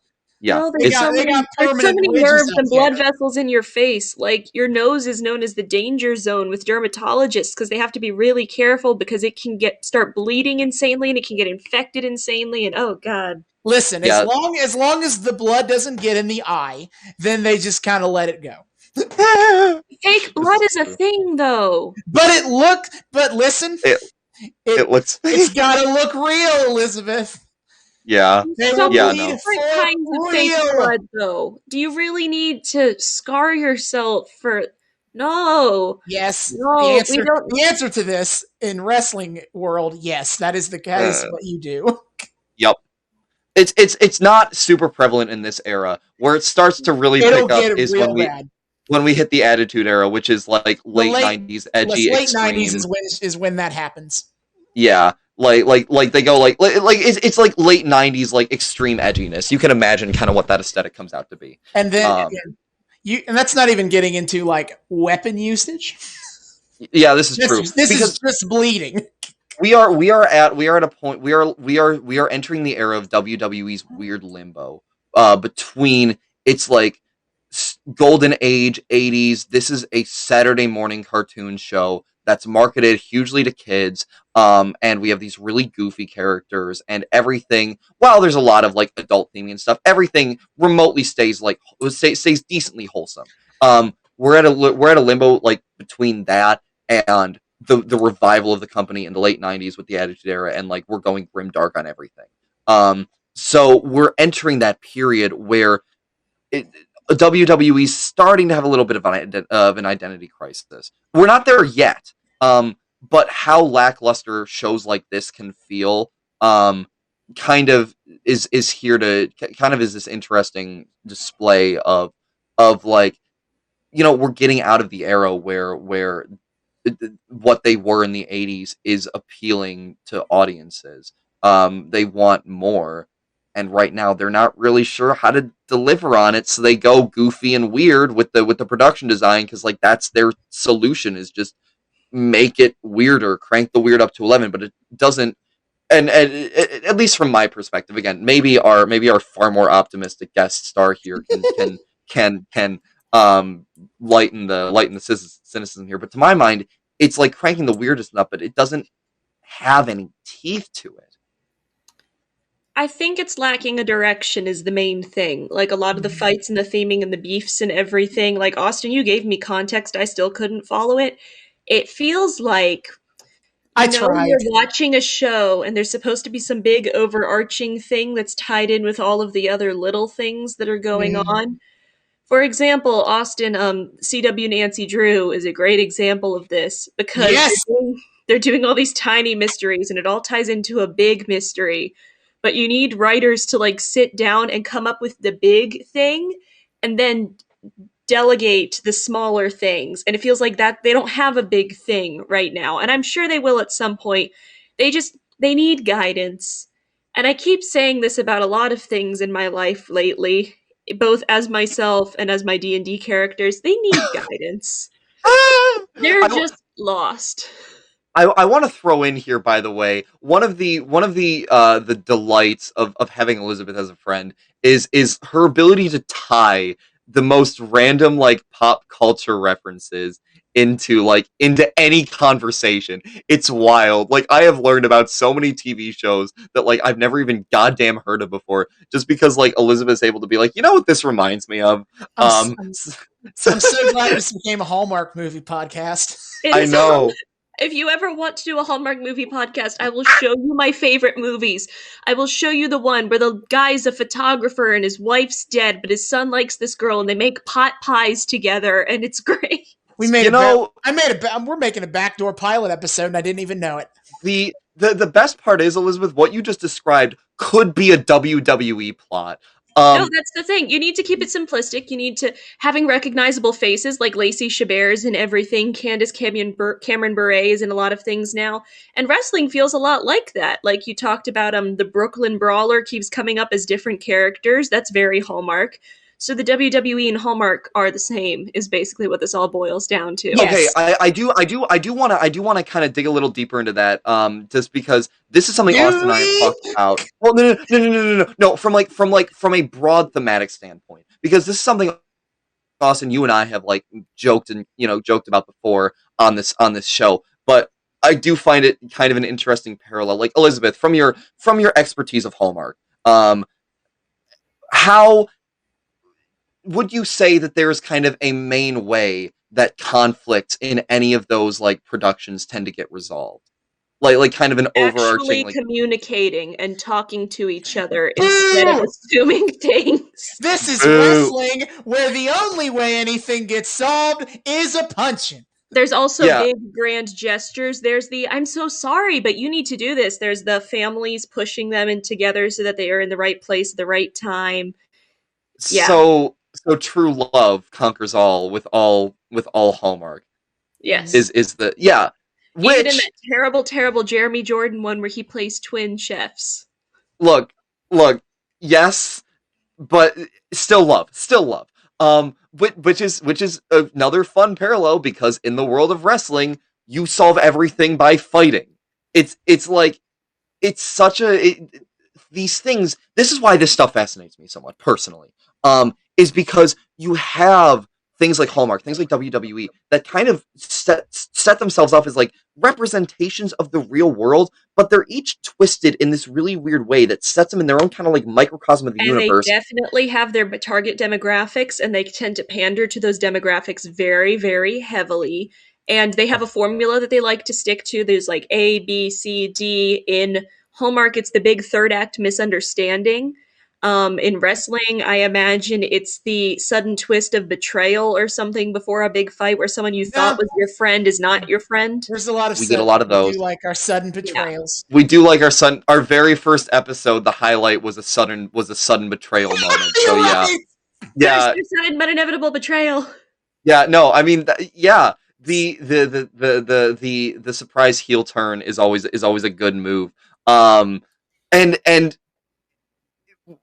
No, there's so many nerves and blood vessels in your face. Like, your nose is known as the danger zone with dermatologists because they have to be really careful because it can start bleeding insanely and it can get infected insanely, and oh god. Listen, as long as the blood doesn't get in the eye, then they just kind of let it go. Fake blood is a thing, though. But listen, it looks. It's gotta look real, Elizabeth. Yeah. Different kinds of fake blood, though. Do you really need to scar yourself for No. Yes, No, we don't. the answer to this in wrestling world, yes, that is Uh, what you do. yep. It's not super prevalent in this era. Where it starts to really It'll pick up get is real bad. when we hit the Attitude Era, which is like The late '90s, edgy, late '90s extreme. is when that happens. Yeah, like they go like it's like late '90s, like extreme edginess. You can imagine kind of what that aesthetic comes out to be. And then Um, and that's not even getting into like weapon usage. yeah, this is true This is because just bleeding. we are at a point we are entering the era of WWE's weird limbo between its like golden age '80s. This is a Saturday morning cartoon show that's marketed hugely to kids, and we have these really goofy characters and everything. While there's a lot of like adult theming and stuff, everything remotely stays like stays decently wholesome. We're at a limbo like between that and the revival of the company in the late '90s with the Attitude Era, and like we're going grim dark on everything. So we're entering that period where it, WWE's starting to have a little bit of an identity crisis. We're not there yet, but how lackluster shows like this can feel, kind of is here to kind of is this interesting display of like, we're getting out of the era where what they were in the '80s is appealing to audiences. They want more, and right now they're not really sure how to deliver on it, so they go goofy and weird with the production design, because like that's their solution, is just make it weirder, crank the weird up to 11. But it doesn't. And at least from my perspective, again, maybe our far more optimistic guest star here can lighten the cynicism here. But to my mind, it's like cranking the weirdest up, but it doesn't have any teeth to it. I think it's lacking a direction is the main thing. Like a lot of the fights and the theming and the beefs and everything. Like Austin, you gave me context, I still couldn't follow it. It feels like I you're tried. watching a show and there's supposed to be some big overarching thing that's tied in with all of the other little things that are going on. For example, Austin, CW Nancy Drew is a great example of this because Yes. they're doing all these tiny mysteries and it all ties into a big mystery. But you need writers to like sit down and come up with the big thing and then delegate the smaller things. And it feels like that they don't have a big thing right now. And I'm sure they will at some point. They need guidance. And I keep saying this about a lot of things in my life lately, both as myself and as my D&D characters. They need guidance. They're just lost. I want to throw in here, by the way, one of the delights of having Elizabeth as a friend is her ability to tie the most random like pop culture references into any conversation. It's wild. Like, I have learned about so many TV shows that like I've never even goddamn heard of before, just because like Elizabeth's able to be like, you know what this reminds me of. I'm so glad this became a Hallmark movie podcast. I know. If you ever want to do a Hallmark movie podcast, I will show you my favorite movies. I will show you the one where the guy's a photographer and his wife's dead, but his son likes this girl and they make pot pies together and it's great. We're making a backdoor pilot episode and I didn't even know it. The best part is, Elizabeth, what you just described could be a WWE plot. No, that's the thing. You need to keep it simplistic. You need to having recognizable faces like Lacey Chabert's in everything. Candace Cameron Bure is in a lot of things now, and wrestling feels a lot like that. Like you talked about, the Brooklyn Brawler keeps coming up as different characters. That's very Hallmark. So the WWE and Hallmark are the same. Is basically what this all boils down to. Okay, I do want to kind of dig a little deeper into that, just because this is something Austin and I have talked about. Well, no, from a broad thematic standpoint, because this is something Austin, you and I have like joked about before on this show, but I do find it kind of an interesting parallel. Like, Elizabeth, from your expertise of Hallmark, how would you say that there is kind of a main way that conflicts in any of those like productions tend to get resolved? like kind of an overarching Actually like. communicating and talking to each other instead of Boo! assuming things. This is Boo. wrestling where the only way anything gets solved is a punching. There's also Yeah. big grand gestures. There's the I'm so sorry, but you need to do this. There's the families pushing them in together so that they are in the right place at the right time. Yeah. So true love conquers all with all Hallmark Mhm. Yes. is the yeah, Even in that which terrible, terrible Jeremy Jordan one where he plays twin chefs. look look yes, but still love. Which is another fun parallel because in the world of wrestling, you solve everything by fighting. It's like it's such a these things. This is why this stuff fascinates me so much personally. Is because you have things like Hallmark, things like WWE that kind of set themselves up as like representations of the real world, but they're each twisted in this really weird way that sets them in their own kind of like microcosm of the And they universe. definitely have their target demographics, and they tend to pander to those demographics very, very heavily. And they have a formula that they like to stick to. There's like A, B, C, D. In Hallmark, it's the big third act misunderstanding. In wrestling, I imagine it's the sudden twist of betrayal or something before a big fight where someone you thought No, was your friend is not your friend. there's a lot of We get a sudden. lot of We those. do like our sudden Yeah. betrayals. We do like our very first episode. The highlight was a sudden betrayal moment. So You're yeah, right. yeah, There's sudden but inevitable betrayal. yeah. No, I mean, yeah. The surprise heel turn is always a good move. And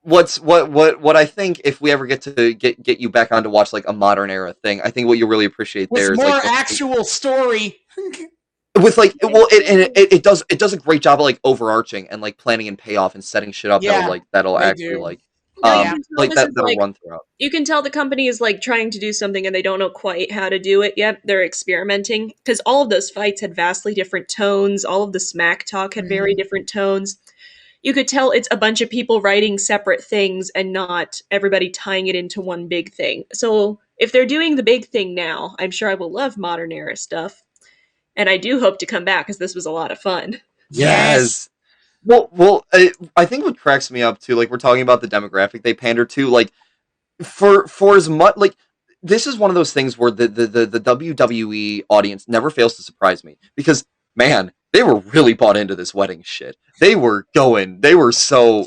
what I think if we ever get to get you back on to watch like a modern era thing, I think what you really appreciate With there is more like actual story. with like well it does a great job of like overarching and like planning and payoff and setting shit up Yeah, that'll they actually do. like No, you Yeah. can tell like this is that'll like run throughout. you can tell the company is like trying to do something and they don't know quite how to do it yet. They're experimenting because all of those fights had vastly different tones. All of the smack talk had very Mhm. different tones. You could tell it's a bunch of people writing separate things and not everybody tying it into one big thing. So if they're doing the big thing now, I'm sure I will love modern era stuff. And I do hope to come back because this was a lot of fun. Yes. I think what cracks me up too, like we're talking about the demographic they pander to, like for as much like this is one of those things where the WWE audience never fails to surprise me because man, they were really bought into this wedding shit. They were so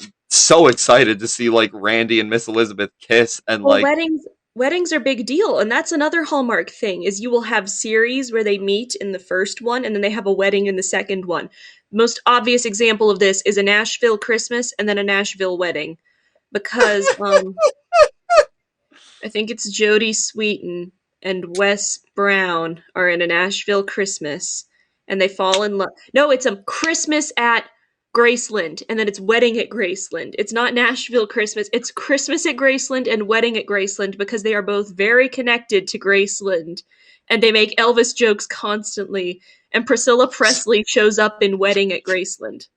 excited to see like Randy and Miss Elizabeth kiss and Well, like weddings are big deal, and that's another Hallmark thing is you will have series where they meet in the first one and then they have a wedding in the second one. Most obvious example of this is a Nashville Christmas and then a Nashville wedding because I think it's Jodie Sweetin and Wes Brown are in a Nashville Christmas and they fall in love. No, it's a Christmas at Graceland and then it's wedding at Graceland. It's not Nashville Christmas. It's Christmas at Graceland and wedding at Graceland because they are both very connected to Graceland and they make Elvis jokes constantly and Priscilla Presley shows up in Wedding at Graceland.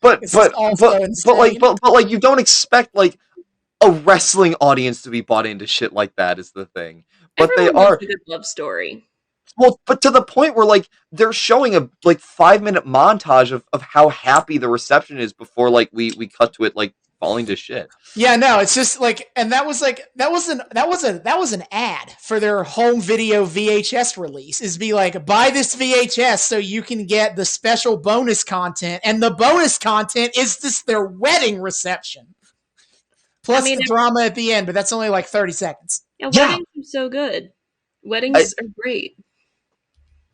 but This is but also insane. but like you don't expect like a wrestling audience to be bought into shit like that is the thing. But they Everyone loves are a good love story. well, but to the point where like they're showing a like 5 minute montage of how happy the reception is before like we cut to it like falling to shit. Yeah, no, it's just like, and that was an ad for their home video VHS release. Is be like, buy this VHS so you can get the special bonus content, and the bonus content is this their wedding reception plus the drama at the end, but that's only like 30 seconds. Yeah, weddings are so good. Weddings are great.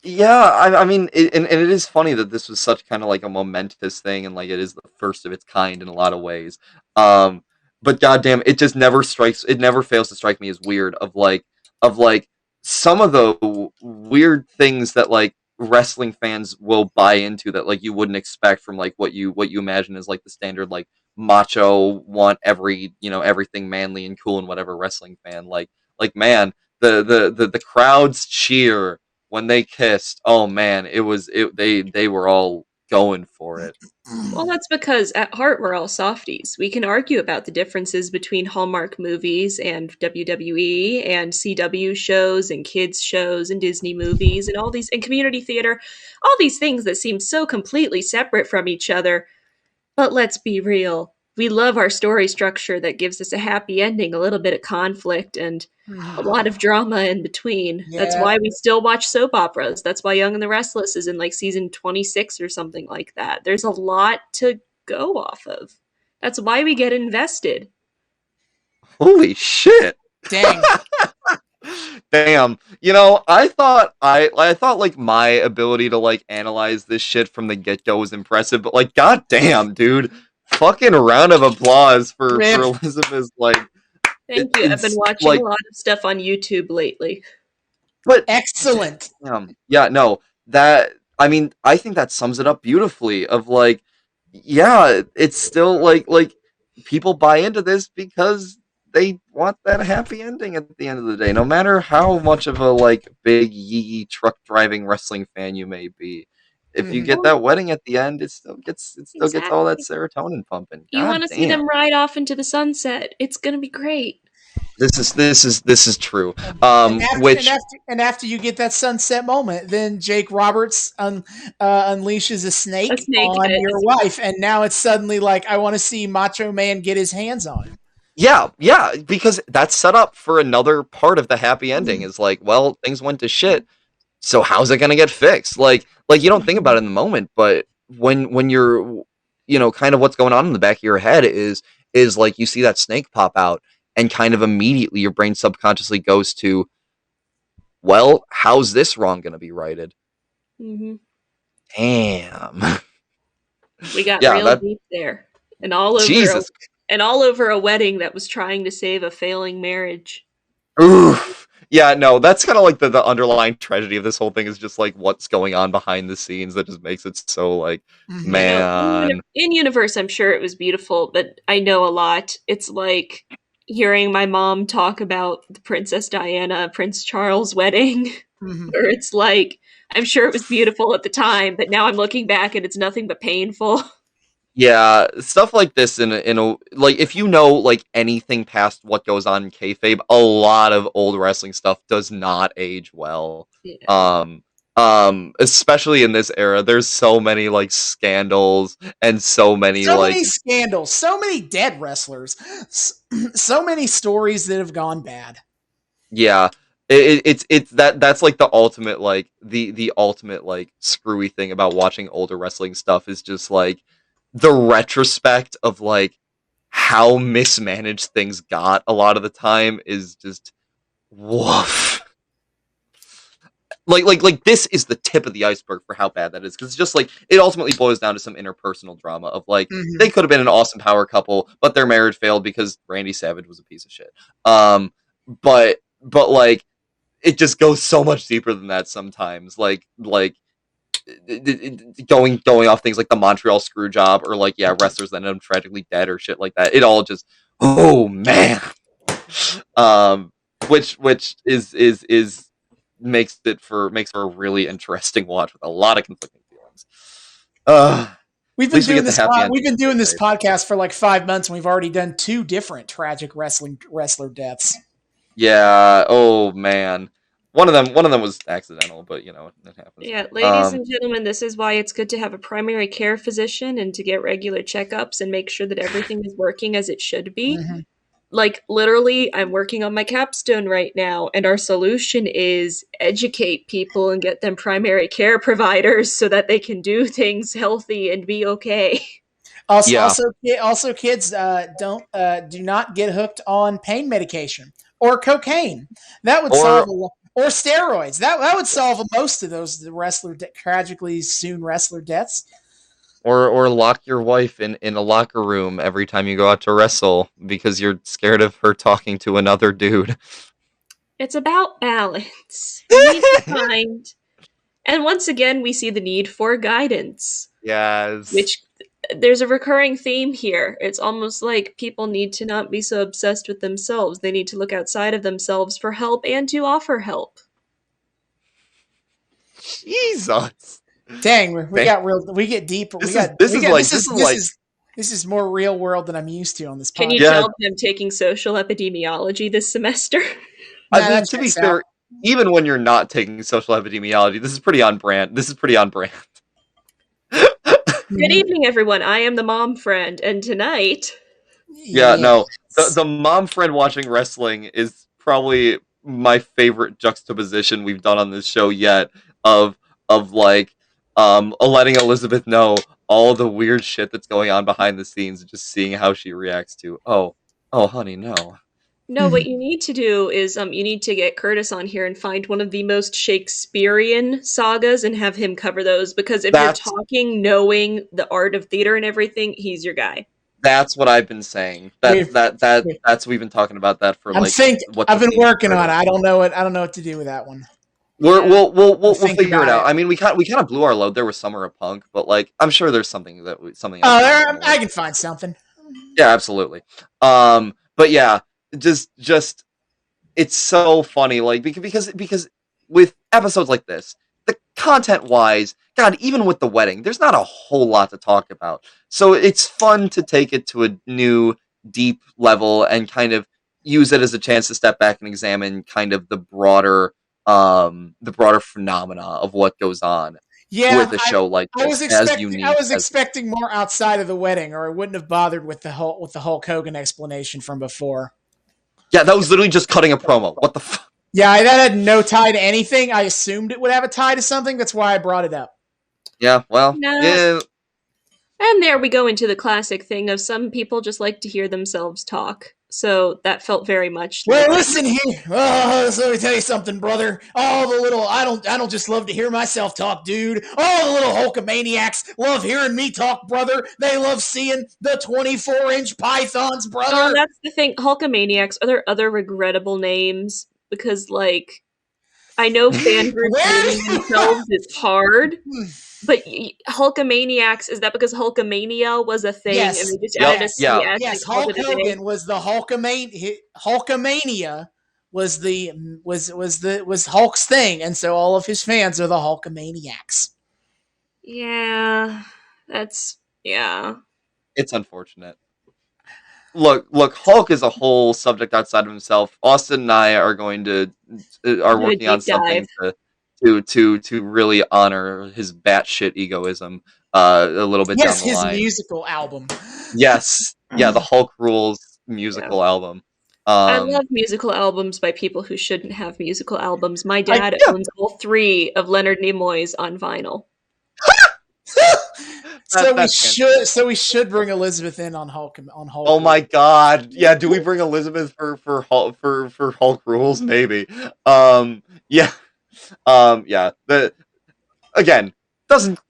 Yeah, I mean, and it is funny that this was such kind of like a momentous thing, and like it is the first of its kind in a lot of ways. But goddamn, it never fails to strike me as weird of like some of the weird things that like wrestling fans will buy into that like you wouldn't expect from like what you imagine is like the standard like macho want everything manly and cool and whatever wrestling fan like man the crowd's cheer when they kissed, oh man, they were all going for it. Well, that's because at heart we're all softies. We can argue about the differences between Hallmark movies and WWE and CW shows and kids shows and Disney movies and all these and community theater, all these things that seem so completely separate from each other. But let's be real. We love our story structure that gives us a happy ending, a little bit of conflict, and a lot of drama in between. That's Yeah. why we still watch soap operas. That's why Young and the Restless is in like season 26 or something like that. There's a lot to go off of. That's why we get invested. Holy shit. Dang. Damn. I thought like my ability to like analyze this shit from the get-go was impressive, but like goddamn, dude. Fucking round of applause for Rip. Elizabeth's like Thank you. I've been it's watching like a lot of stuff on YouTube lately. but Excellent. yeah, no. That I mean, I think that sums it up beautifully of like yeah, it's still like people buy into this because they want that happy ending at the end of the day, no matter how much of a like big yee truck driving wrestling fan you may be. If you get Mhm. that wedding at the end, it still gets all that Exactly. serotonin pumping. You God want to see damn. them ride off into the sunset. It's going to be great. This is true. And after, and Which after and after you get that sunset moment, then Jake Roberts unleashes a A snake snake on head. your wife, and now it's suddenly like I want to see Macho Man get his hands on him. yeah, because that's set up for another part of the happy ending. Is like, well, things went to shit. So how's it gonna get fixed? Like you don't think about it in the moment, but when you're kind of what's going on in the back of your head is like you see that snake pop out and kind of immediately your brain subconsciously goes to, well, how's this wrong gonna be righted? Mm-hmm. Damn. We got Yeah, real that deep there, and all over Jesus. a wedding that was trying to save a failing marriage. Oof. Yeah, no, that's kind of like the underlying tragedy of this whole thing is just like what's going on behind the scenes that just makes it so like, Mhm. You know, man. in universe, I'm sure it was beautiful, but I know a lot. It's like hearing my mom talk about the Princess Diana, Prince Charles wedding, Mhm. where it's like, I'm sure it was beautiful at the time, but now I'm looking back and it's nothing but painful. Yeah, stuff like this in a like if you know like anything past what goes on in kayfabe, a lot of old wrestling stuff does not age well. Yeah. Um, especially in this era, there's so many like scandals and so many So like many scandals, so many dead wrestlers, so many stories that have gone bad. yeah. It's that's like the ultimate like the ultimate like screwy thing about watching older wrestling stuff is just like the retrospect of like how mismanaged things got a lot of the time is just woof. Like this is the tip of the iceberg for how bad that is because it's just like it ultimately boils down to some interpersonal drama of like they Mhm. could have been an awesome power couple but their marriage failed because Randy Savage was a piece of shit. But like it just goes so much deeper than that sometimes like going off things like the Montreal screw job or like yeah wrestlers that end up tragically dead or shit like that. It all just oh man. Um, which is makes for a really interesting watch with a lot of conflicting feelings. We've At been least we doing get the this. happy We've ending. been doing this Right? podcast for like 5 months, and we've already done 2 different tragic wrestler deaths. Yeah. Oh man. One of them was accidental, but it happens. Yeah, ladies and gentlemen, this is why it's good to have a primary care physician and to get regular checkups and make sure that everything is working as it should be. Mhm. Like, literally, I'm working on my capstone right now, and our solution is educate people and get them primary care providers so that they can do things healthy and be okay. Also, Yeah. kids, do not get hooked on pain medication or cocaine. That would solve Or or steroids. That would solve most of those tragically soon wrestler deaths. or lock your wife in a locker room every time you go out to wrestle because you're scared of her talking to another dude. It's about balance. You need to find. And once again, we see the need for guidance, Yes. which there's a recurring theme here. It's almost like people need to not be so obsessed with themselves. They need to look outside of themselves for help and to offer help. Jesus. Dang, we Man, got real. We get deep. this This is more real world than I'm used to on this Can podcast. you tell that I'm taking social epidemiology this semester? Nah, I mean, that to be checks fair, out. even when you're not taking social epidemiology, this is pretty on brand. Good evening, everyone. I am the mom friend, and tonight, Yeah, no. Yes. The mom friend watching wrestling is probably my favorite juxtaposition we've done on this show yet of like letting Elizabeth know all the weird shit that's going on behind the scenes and just seeing how she reacts to, oh honey, no. no, what you need to do is you need to get Curtis on here and find one of the most Shakespearean sagas and have him cover those, because if That's you're talking knowing the art of theater and everything, he's your guy. that's what I've been saying. We've been talking about that for like what's I've the been theme working for on it. I don't know what to do with that one. We'll thinking figure it about out. it. I mean, we kind of blew our load there with Summer of Punk, but like I'm sure there's something something else. I can find something. Yeah, absolutely. But yeah, just it's so funny, like because with episodes like this, the content wise, God, even with the wedding, there's not a whole lot to talk about. So it's fun to take it to a new deep level and kind of use it as a chance to step back and examine kind of the broader phenomena of what goes on with a show like this, as unique. I was expecting more outside of the wedding, or I wouldn't have bothered with the Hulk Hogan explanation from before. Yeah, that was literally just cutting a promo. What the fuck? Yeah, that had no tie to anything. I assumed it would have a tie to something. That's why I brought it up. Yeah, well, No. yeah. And there we go into the classic thing of some people just like to hear themselves talk. So that felt very much Well, listen here. Oh, so let me tell you something, brother. All the little I don't just love to hear myself talk, dude. All the little Hulkamaniacs love hearing me talk, brother. They love seeing the 24-inch pythons, brother. Oh, that's the thing. Hulkamaniacs, are there other regrettable names? Because, like, I know fan groups naming themselves is hard, but Hulkamaniacs, is that because Hulkamania was a thing? Yes. And they just added a CS? Yes, Hulk Hogan was the Hulkamania. Hulkamania was Hulk's thing, and so all of his fans are the Hulkamaniacs. Yeah, It's unfortunate. Look, Hulk is a whole subject outside of himself. Austin and I are working on something to really honor his batshit egoism a little bit down the line. His musical album. Yes, yeah, the Hulk Rules musical album. I love musical albums by people who shouldn't have musical albums. My dad owns all 3 of Leonard Nimoy's on vinyl. So we should bring Elizabeth in on Hulk. Oh my God! Yeah, do we bring Elizabeth for Hulk Rules? Maybe. Yeah. Yeah. Again, doesn't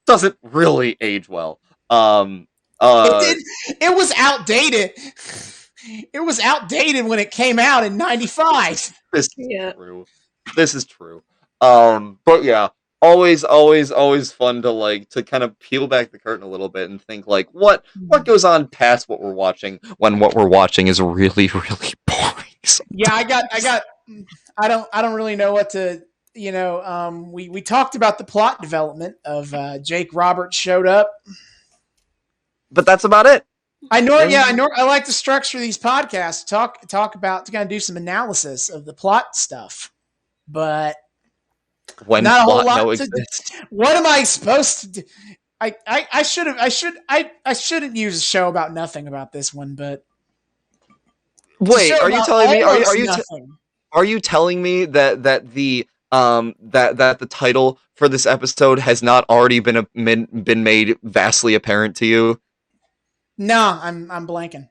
really age well. It was outdated. It was outdated when it came out in '95. This is true. This is true. But yeah. Always fun to kind of peel back the curtain a little bit and think like what goes on past what we're watching when what we're watching is really, really boring. Yeah, I don't really know what to, we talked about the plot development of Jake Roberts showed up. But that's about it. I like to structure these podcasts, talk about, to kind of do some analysis of the plot stuff. But when not a whole plot lot exists. What am I supposed to do? I shouldn't use a show about nothing about this one, but wait, are you telling me are you telling me that the that the title for this episode has not already been made vastly apparent to you? No, I'm blanking.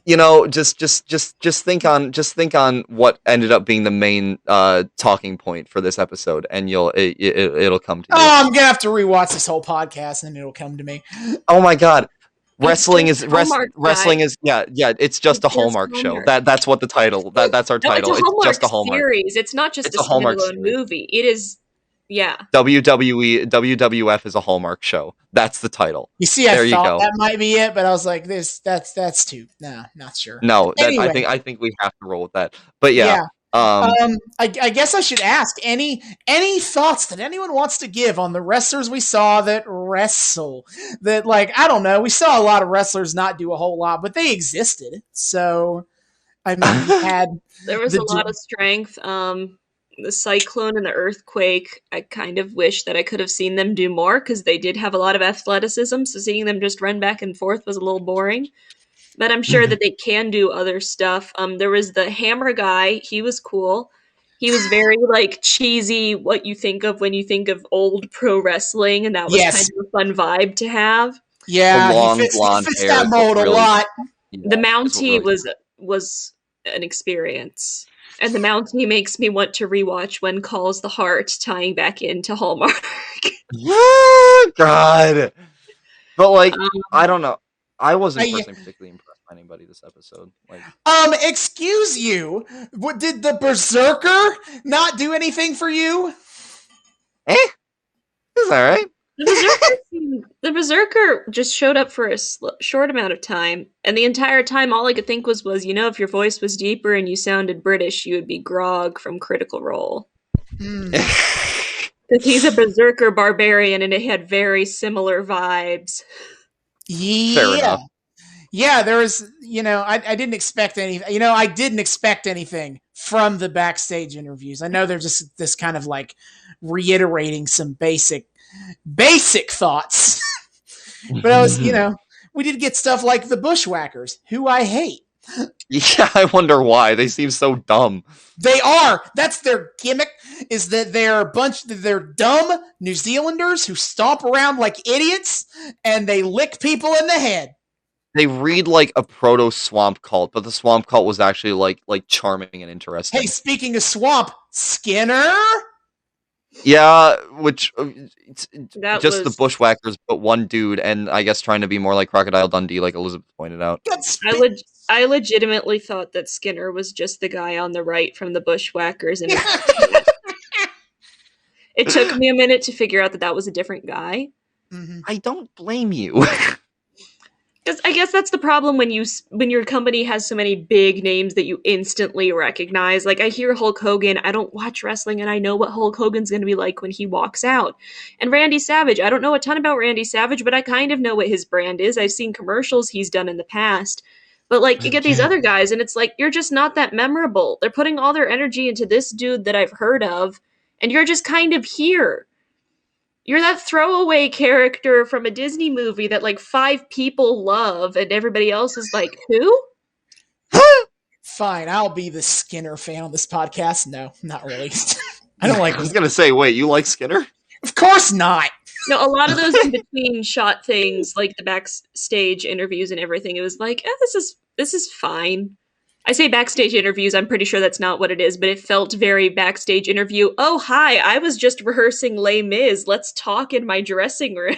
Just think on what ended up being the main talking point for this episode, and it'll come to you. Oh, I'm gonna have to rewatch this whole podcast, and it'll come to me. Oh my God, wrestling is it's just a Hallmark show. That's what the title. That's our title. It's just a Hallmark series. It's not just a standalone movie. It is. Yeah. WWF is a Hallmark show. That's the title. You see, I thought that might be it, but I was like, that's too. Nah, not sure. No, anyway. I think we have to roll with that. But yeah. I guess I should ask any thoughts that anyone wants to give on the wrestlers we saw that wrestle. That like I don't know, we saw a lot of wrestlers not do a whole lot, but they existed. So I mean, you had There was a lot of strength. The cyclone and the earthquake, I kind of wish that I could have seen them do more because they did have a lot of athleticism. So seeing them just run back and forth was a little boring. But I'm sure that they can do other stuff. There was the hammer guy. He was cool. He was very like cheesy, what you think of when you think of old pro wrestling, and that was kind of a fun vibe to have. Yeah, the long blonde he fits hair that mold a lot. The Mountie was an experience. And the Mountie makes me want to rewatch When Calls the Heart, tying back into Hallmark. God. But like, I don't know. I wasn't personally particularly impressed by anybody this episode. Like, excuse you. What did the Berserker not do anything for you? It's all right. The Berserker just showed up for a short amount of time, and the entire time all I could think was, if your voice was deeper and you sounded British, you would be Grog from Critical Role. Because he's a Berserker barbarian, and it had very similar vibes. Fair enough. Yeah, there was, I didn't expect anything. I didn't expect anything from the backstage interviews. I know they're just this kind of like reiterating some basic thoughts. But I was, we did get stuff like the Bushwhackers, who I hate. Yeah, I wonder why. They seem so dumb. They are. That's their gimmick, is that they're dumb New Zealanders who stomp around like idiots and they lick people in the head. They read like a proto swamp cult, but the swamp cult was actually like charming and interesting. Hey, speaking of swamp, Skinner? Yeah, which just the Bushwhackers, but one dude, and I guess trying to be more like Crocodile Dundee, like Elizabeth pointed out. I legitimately thought that Skinner was just the guy on the right from the Bushwhackers, and it took me a minute to figure out that was a different guy. Mm-hmm. I don't blame you. Because I guess that's the problem when your company has so many big names that you instantly recognize. Like, I hear Hulk Hogan, I don't watch wrestling, and I know what Hulk Hogan's going to be like when he walks out. And Randy Savage, I don't know a ton about Randy Savage, but I kind of know what his brand is. I've seen commercials he's done in the past. But, like, you get these other guys, and it's like, you're just not that memorable. They're putting all their energy into this dude that I've heard of, and you're just kind of here. You're that throwaway character from a Disney movie that like 5 people love and everybody else is like, who? Fine, I'll be the Skinner fan on this podcast. No, not really. I don't like. I was gonna say, wait, you like Skinner? Of course not. No, a lot of those in between shot things, like the backstage interviews and everything, it was like, this is fine. I say backstage interviews, I'm pretty sure that's not what it is, but it felt very backstage interview. Oh, hi, I was just rehearsing Les Mis. Let's talk in my dressing room.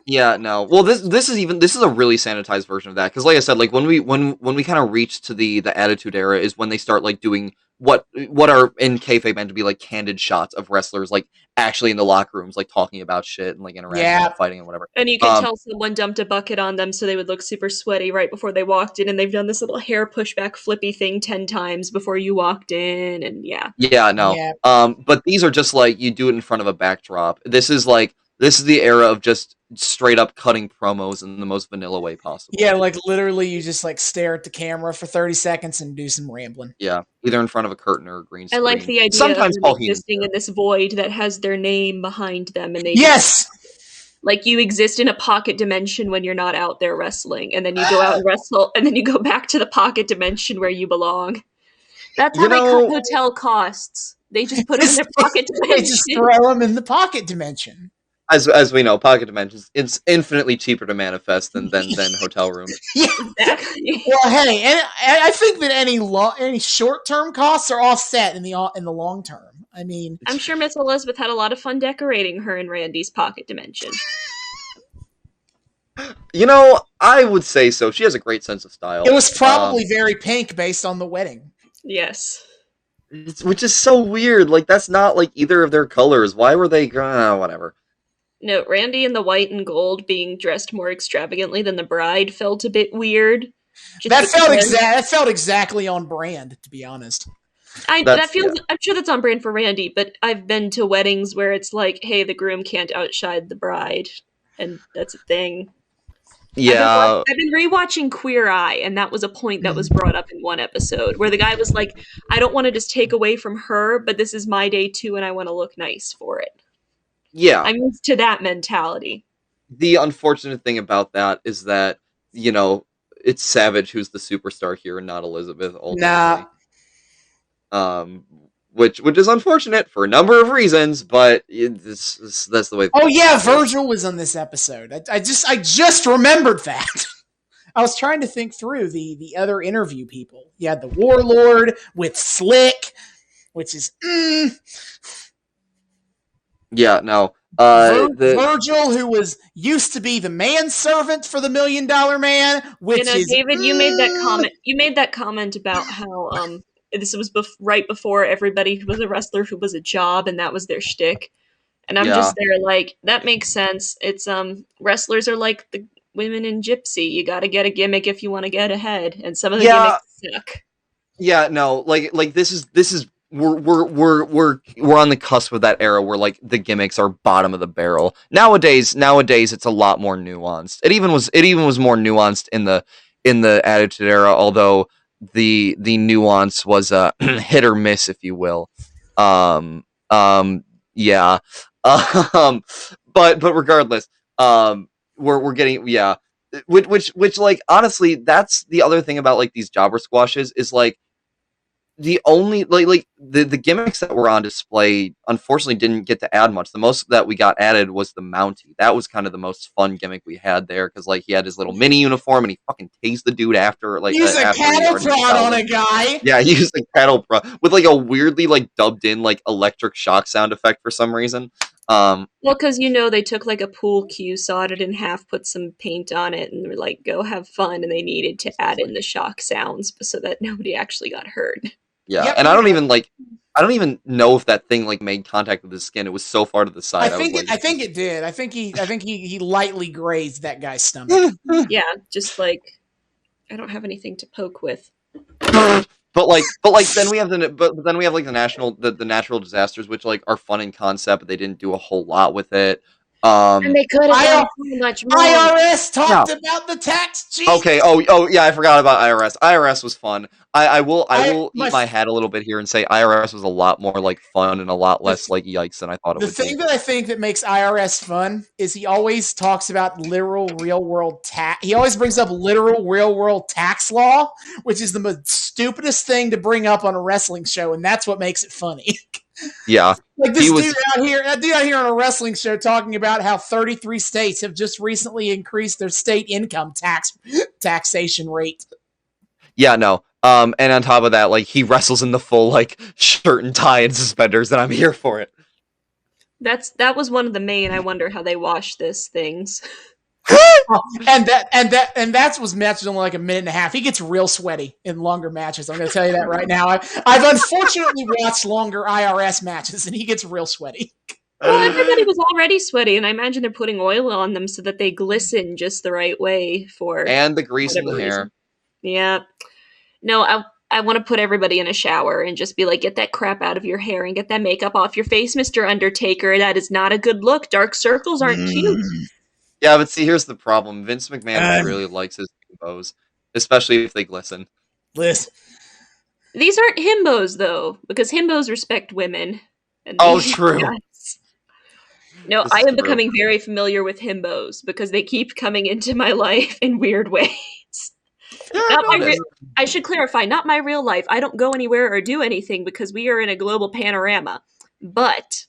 Yeah, no. Well, this is a really sanitized version of that, because like I said, like when we kind of reach to the Attitude Era is when they start like doing what are in kayfabe meant to be like candid shots of wrestlers like actually in the locker rooms like talking about shit and like interacting and fighting and whatever. And you can tell someone dumped a bucket on them so they would look super sweaty right before they walked in, and they've done this little hair pushback flippy thing 10 times before you walked in, and yeah. Yeah, no. Yeah. But these are just like you do it in front of a backdrop. This is the era of just straight up cutting promos in the most vanilla way possible. Yeah, like literally you just like stare at the camera for 30 seconds and do some rambling. Yeah, either in front of a curtain or a green screen. I like the idea sometimes of existing in this void that has their name behind them, and they like you exist in a pocket dimension when you're not out there wrestling, and then you go out and wrestle, and then you go back to the pocket dimension where you belong. That's how they cut hotel costs. They just put them in their pocket dimension. They just throw them in the pocket dimension. As we know, pocket dimensions, it's infinitely cheaper to manifest than hotel rooms. Yeah, exactly. Well, hey, and I think that any short-term costs are offset in the long term. I mean, I'm sure Miss Elizabeth had a lot of fun decorating her and Randy's pocket dimension. I would say so. She has a great sense of style. It was probably very pink based on the wedding. Yes. Which is so weird. Like, that's not like either of their colors. Why were they whatever. No, Randy in the white and gold being dressed more extravagantly than the bride felt a bit weird. That felt exactly on brand, to be honest. That's yeah. I'm sure that's on brand for Randy, but I've been to weddings where it's like, hey, the groom can't outshine the bride, and that's a thing. Yeah. I've been rewatching Queer Eye, and that was a point that was brought up in one episode where the guy was like, I don't want to just take away from her, but this is my day too, and I want to look nice for it. Yeah. I'm used to that mentality. The unfortunate thing about that is that, it's Savage who's the superstar here and not Elizabeth, ultimately. Nah. Which is unfortunate for a number of reasons, but that's the way. Oh yeah, Virgil was on this episode. I just remembered that. I was trying to think through the other interview people. You had the Warlord with Slick, which is yeah, no. Virgil, who used to be the manservant for the $1 Million Man, which is David, you made that comment. You made that comment about how this was right before everybody was a wrestler who was a job, and that was their shtick. And I'm just there like, that makes sense. It's wrestlers are like the women in Gypsy. You got to get a gimmick if you want to get ahead, and some of the gimmicks suck. Yeah, no, like this is we're on the cusp of that era where like the gimmicks are bottom of the barrel. Nowadays it's a lot more nuanced. It even was more nuanced in the Attitude Era, although the nuance was hit or miss, if you will. Yeah. But regardless, we're getting which like honestly, that's the other thing about like these jobber squashes is like the only like the gimmicks that were on display unfortunately didn't get to add much. The most that we got added was the Mountie. That was kind of the most fun gimmick we had there because like he had his little mini uniform and he fucking tased the dude after like use a cattle prod on a guy. Yeah, he used a cattle prod with like a weirdly like dubbed in like electric shock sound effect for some reason. Well, because they took like a pool cue, sawed it in half, put some paint on it, and were like, "Go have fun." And they needed to add in the shock sounds so that nobody actually got hurt. Yeah, yep. And I don't even know if that thing like made contact with his skin. It was so far to the side. I think it did. I think he lightly grazed that guy's stomach. Yeah, just like I don't have anything to poke with. But then we have the natural disasters, which like are fun in concept, but they didn't do a whole lot with it. And they could have done so much more. IRS talked about the tax cheat. Okay. Oh yeah, I forgot about IRS. IRS was fun. I will eat my hat a little bit here and say IRS was a lot more like fun and a lot less like yikes than I thought it would be. The thing that I think that makes IRS fun is he always talks about literal real world tax. He always brings up literal real world tax law, which is the most stupidest thing to bring up on a wrestling show, and that's what makes it funny. Yeah. Like this dude out here on a wrestling show talking about how 33 states have just recently increased their state income taxation rate. Yeah, no. And on top of that, like he wrestles in the full like shirt and tie and suspenders, and I'm here for it. That was one of the main. I wonder how they wash this things. and that was matched in like a minute and a half. He gets real sweaty in longer matches. I'm going to tell you that right now. I've unfortunately watched longer IRS matches, and he gets real sweaty. Well, everybody was already sweaty, and I imagine they're putting oil on them so that they glisten just the right way and the grease in the hair. Yeah. No, I want to put everybody in a shower and just be like, get that crap out of your hair and get that makeup off your face, Mr. Undertaker. That is not a good look. Dark circles aren't cute. Yeah, but see, here's the problem. Vince McMahon really likes his himbos, especially if they glisten. Listen. These aren't himbos, though, because himbos respect women. And true. No, I am becoming very familiar with himbos because they keep coming into my life in weird ways. Yeah, I should clarify, not my real life. I don't go anywhere or do anything because we are in a global panorama. But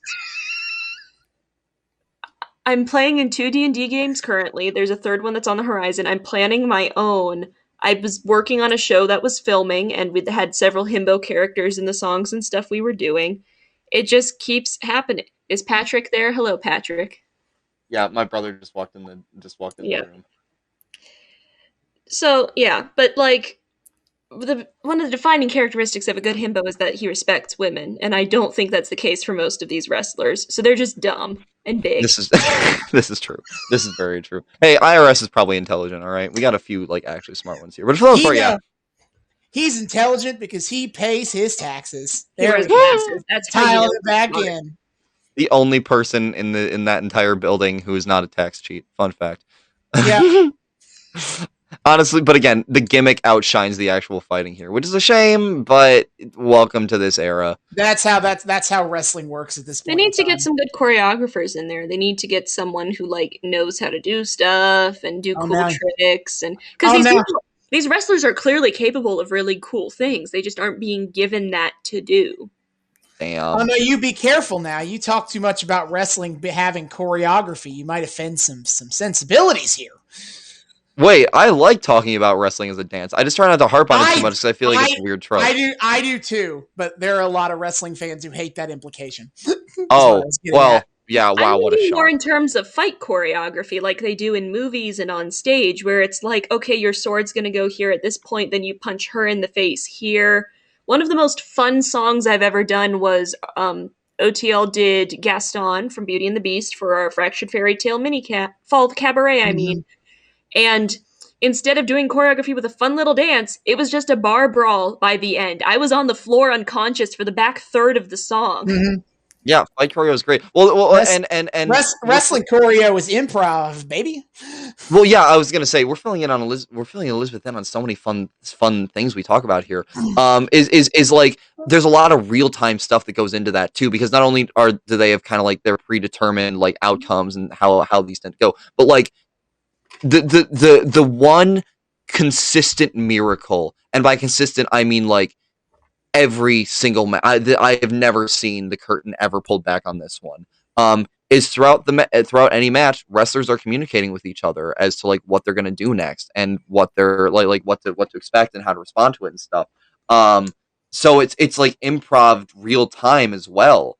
I'm playing in 2 D&D games currently. There's a third one that's on the horizon. I'm planning my own. I was working on a show that was filming, and we had several himbo characters in the songs and stuff we were doing. It just keeps happening. Is Patrick there? Hello, Patrick. Yeah, my brother just walked in the room. So, yeah, but like one of the defining characteristics of a good himbo is that he respects women, and I don't think that's the case for most of these wrestlers. So they're just dumb and big. This is true. This is very true. Hey, IRS is probably intelligent, all right? We got a few like actually smart ones here. But for the most part, yeah. He's intelligent because he pays his taxes. He There wears we go. glasses. That's how you Tile know. it back Smart. in. The only person in that entire building who is not a tax cheat. Fun fact. Yeah. Honestly, but again, the gimmick outshines the actual fighting here, which is a shame, but welcome to this era. That's how wrestling works at this point. They need to in time. get some good choreographers in there. They need to get someone who like knows how to do stuff and do cool no. tricks, and because these wrestlers are clearly capable of really cool things. They just aren't being given that to do. Damn. Oh no, you be careful now. You talk too much about wrestling having choreography. You might offend some sensibilities here. Wait, I like talking about wrestling as a dance. I just try not to harp on it too much because I feel like it's a weird trope. I do too, but there are a lot of wrestling fans who hate that implication. Oh, well, yeah, wow, what a shock. More in terms of fight choreography, like they do in movies and on stage, where it's like, okay, your sword's going to go here at this point, then you punch her in the face here. One of the most fun songs I've ever done was OTL did Gaston from Beauty and the Beast for our Fractured Fairy Tale Fall Cabaret, I mean. And instead of doing choreography with a fun little dance, it was just a bar brawl by the end. I was on the floor unconscious for the back third of the song. Mm-hmm. Yeah, fight choreo is great. Well, wrestling choreo is improv, baby. Well, yeah, I was gonna say we're filling Elizabeth in on so many fun things we talk about here. Is like there's a lot of real time stuff that goes into that too, because not only do they have kind of like their predetermined like outcomes and how these tend to go, but like the one consistent miracle, and by consistent I mean like every single I have never seen the curtain ever pulled back on this one. Is throughout any match, wrestlers are communicating with each other as to like what they're gonna do next and what they're like what to expect and how to respond to it and stuff. So it's like improv real time as well.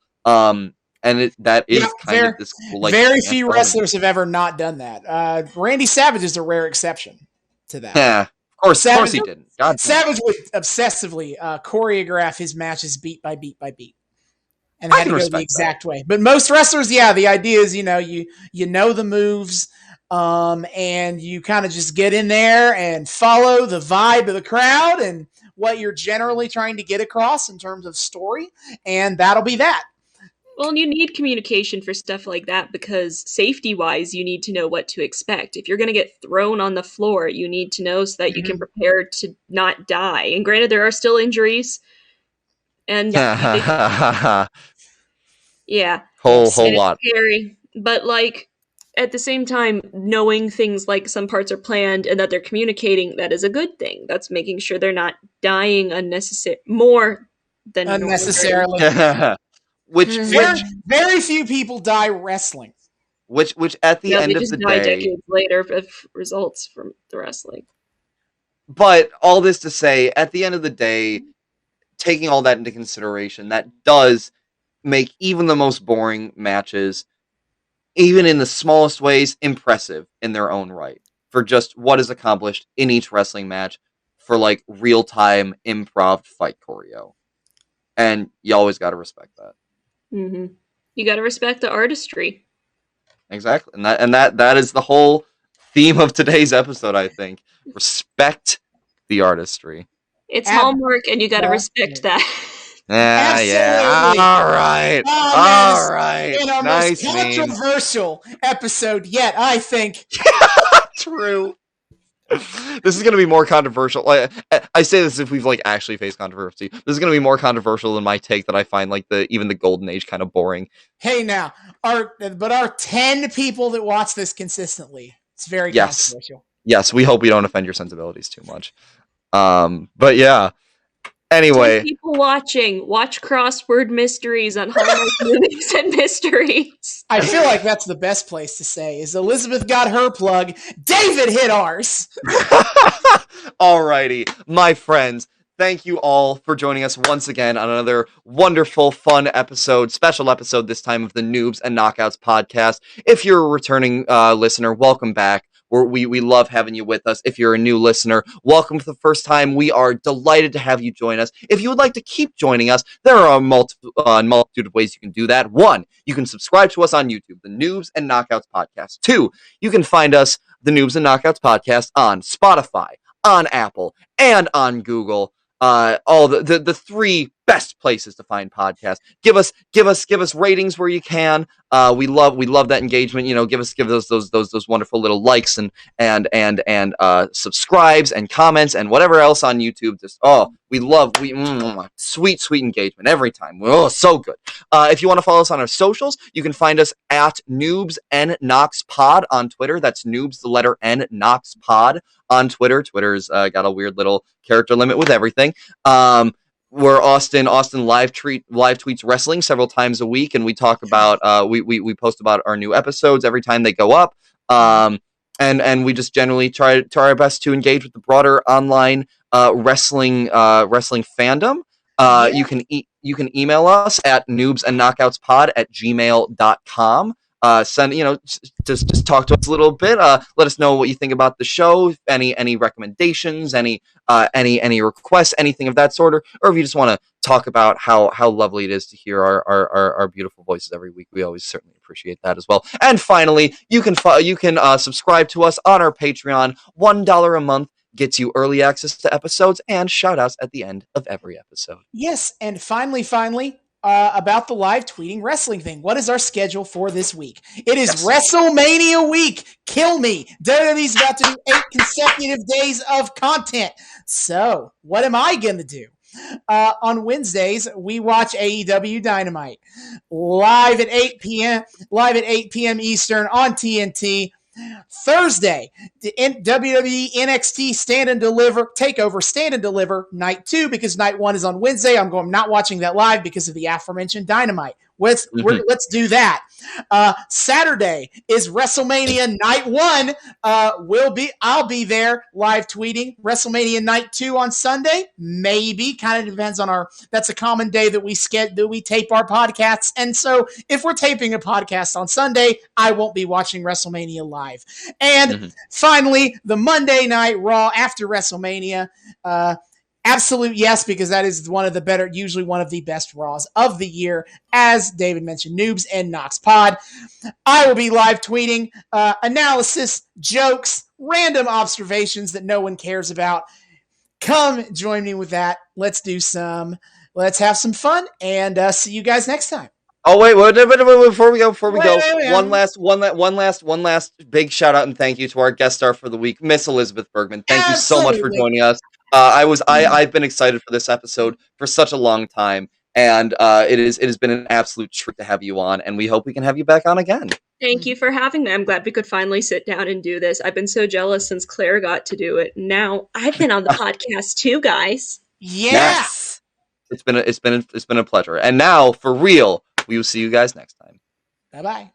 And that is kind of this cool, like, very few wrestlers have ever not done that. Randy Savage is a rare exception to that. Yeah. Of course he didn't. God Savage would obsessively choreograph his matches beat by beat by beat, and had to go the exact way. But most wrestlers, the idea is you know the moves, and you kind of just get in there and follow the vibe of the crowd and what you're generally trying to get across in terms of story, and that'll be that. Well, and you need communication for stuff like that because safety-wise, you need to know what to expect. If you're going to get thrown on the floor, you need to know so that you can prepare to not die. And granted, there are still injuries. And yeah, whole lot. Scary. But like at the same time, knowing things like some parts are planned and that they're communicating, that is a good thing. That's making sure they're not dying more than unnecessarily. Which very few people die wrestling. Which at the end of the day, decades later of results from the wrestling. But all this to say, at the end of the day, taking all that into consideration, that does make even the most boring matches, even in the smallest ways, impressive in their own right for just what is accomplished in each wrestling match for like real time improv fight choreo, and you always got to respect that. Mm-hmm. You got to respect the artistry. Exactly, and that is the whole theme of today's episode. I think respect the artistry. It's Hallmark, and you got to respect that. Yeah. All right. All right. In our nice most controversial episode yet, I think. True. This is going to be more controversial. I say this if we've like actually faced controversy. This is going to be more controversial than my take that I find like even the Golden Age kind of boring. Hey, now, our 10 people that watch this consistently, it's very controversial. Yes, we hope we don't offend your sensibilities too much. But yeah. Anyway, 10 people watch crossword mysteries on Hallmark Movies and Mysteries. I feel like that's the best place to say is Elizabeth got her plug, David hit ours. Alrighty, my friends, thank you all for joining us once again on another wonderful, fun episode, special episode this time of the Noobs and Knockouts podcast. If you're a returning listener, welcome back. We love having you with us. If you're a new listener, welcome for the first time. We are delighted to have you join us. If you would like to keep joining us, there are a multitude of ways you can do that. 1, you can subscribe to us on YouTube, the Noobs and Knockouts podcast. 2, you can find us, the Noobs and Knockouts podcast, on Spotify, on Apple, and on Google. all the three best places to find podcasts. Give us ratings where you can. We love that engagement. Give those wonderful little likes and subscribes and comments and whatever else on YouTube. Just sweet engagement every time. Oh, so good. If you want to follow us on our socials, you can find us at Noobs and Knox Pod on Twitter. That's Noobs, the letter N, Knox Pod on Twitter. Twitter's got a weird little character limit with everything. Where Austin live tweets wrestling several times a week, and we talk about we post about our new episodes every time they go up. And we just generally try our best to engage with the broader online wrestling fandom. You can email us at noobsandknockoutspod@gmail.com. Send just talk to us a little bit. Let us know what you think about the show. Any recommendations, any requests, anything of that sort, or if you just want to talk about how lovely it is to hear our beautiful voices every week. We always certainly appreciate that as well. And finally, you can subscribe to us on our Patreon. $1 a month gets you early access to episodes and shout outs at the end of every episode. Yes, and finally, about the live tweeting wrestling thing. What is our schedule for this week? It is WrestleMania week. Kill me. WWE's about to do 8 consecutive days of content. So, what am I going to do? On Wednesdays, we watch AEW Dynamite live at 8 p.m. Eastern on TNT. Thursday, the WWE NXT Stand and Deliver Takeover Stand and Deliver Night 2, because Night 1 is on Wednesday. I'm not watching that live because of the aforementioned Dynamite. Let's do that. Saturday is WrestleMania Night 1. I'll be there live tweeting. WrestleMania Night 2 on Sunday, maybe. Kind of depends on that's a common day that we tape our podcasts. And so if we're taping a podcast on Sunday, I won't be watching WrestleMania live. And finally, the Monday Night Raw after WrestleMania. Absolute yes, because that is usually one of the best Raws of the year. As David mentioned, Noobs and Knox Pod. I will be live tweeting analysis, jokes, random observations that no one cares about. Come join me with that. Let's have some fun, and see you guys next time. Oh wait! Before we go, one last big shout out and thank you to our guest star for the week, Miss Elizabeth Bergman. Thank you so much for joining us. I've been excited for this episode for such a long time, and it has been an absolute treat to have you on, and we hope we can have you back on again. Thank you for having me. I'm glad we could finally sit down and do this. I've been so jealous since Claire got to do it. Now I've been on the podcast too, guys. Yeah. Yes. It's been a pleasure. And now, for real, we will see you guys next time. Bye-bye.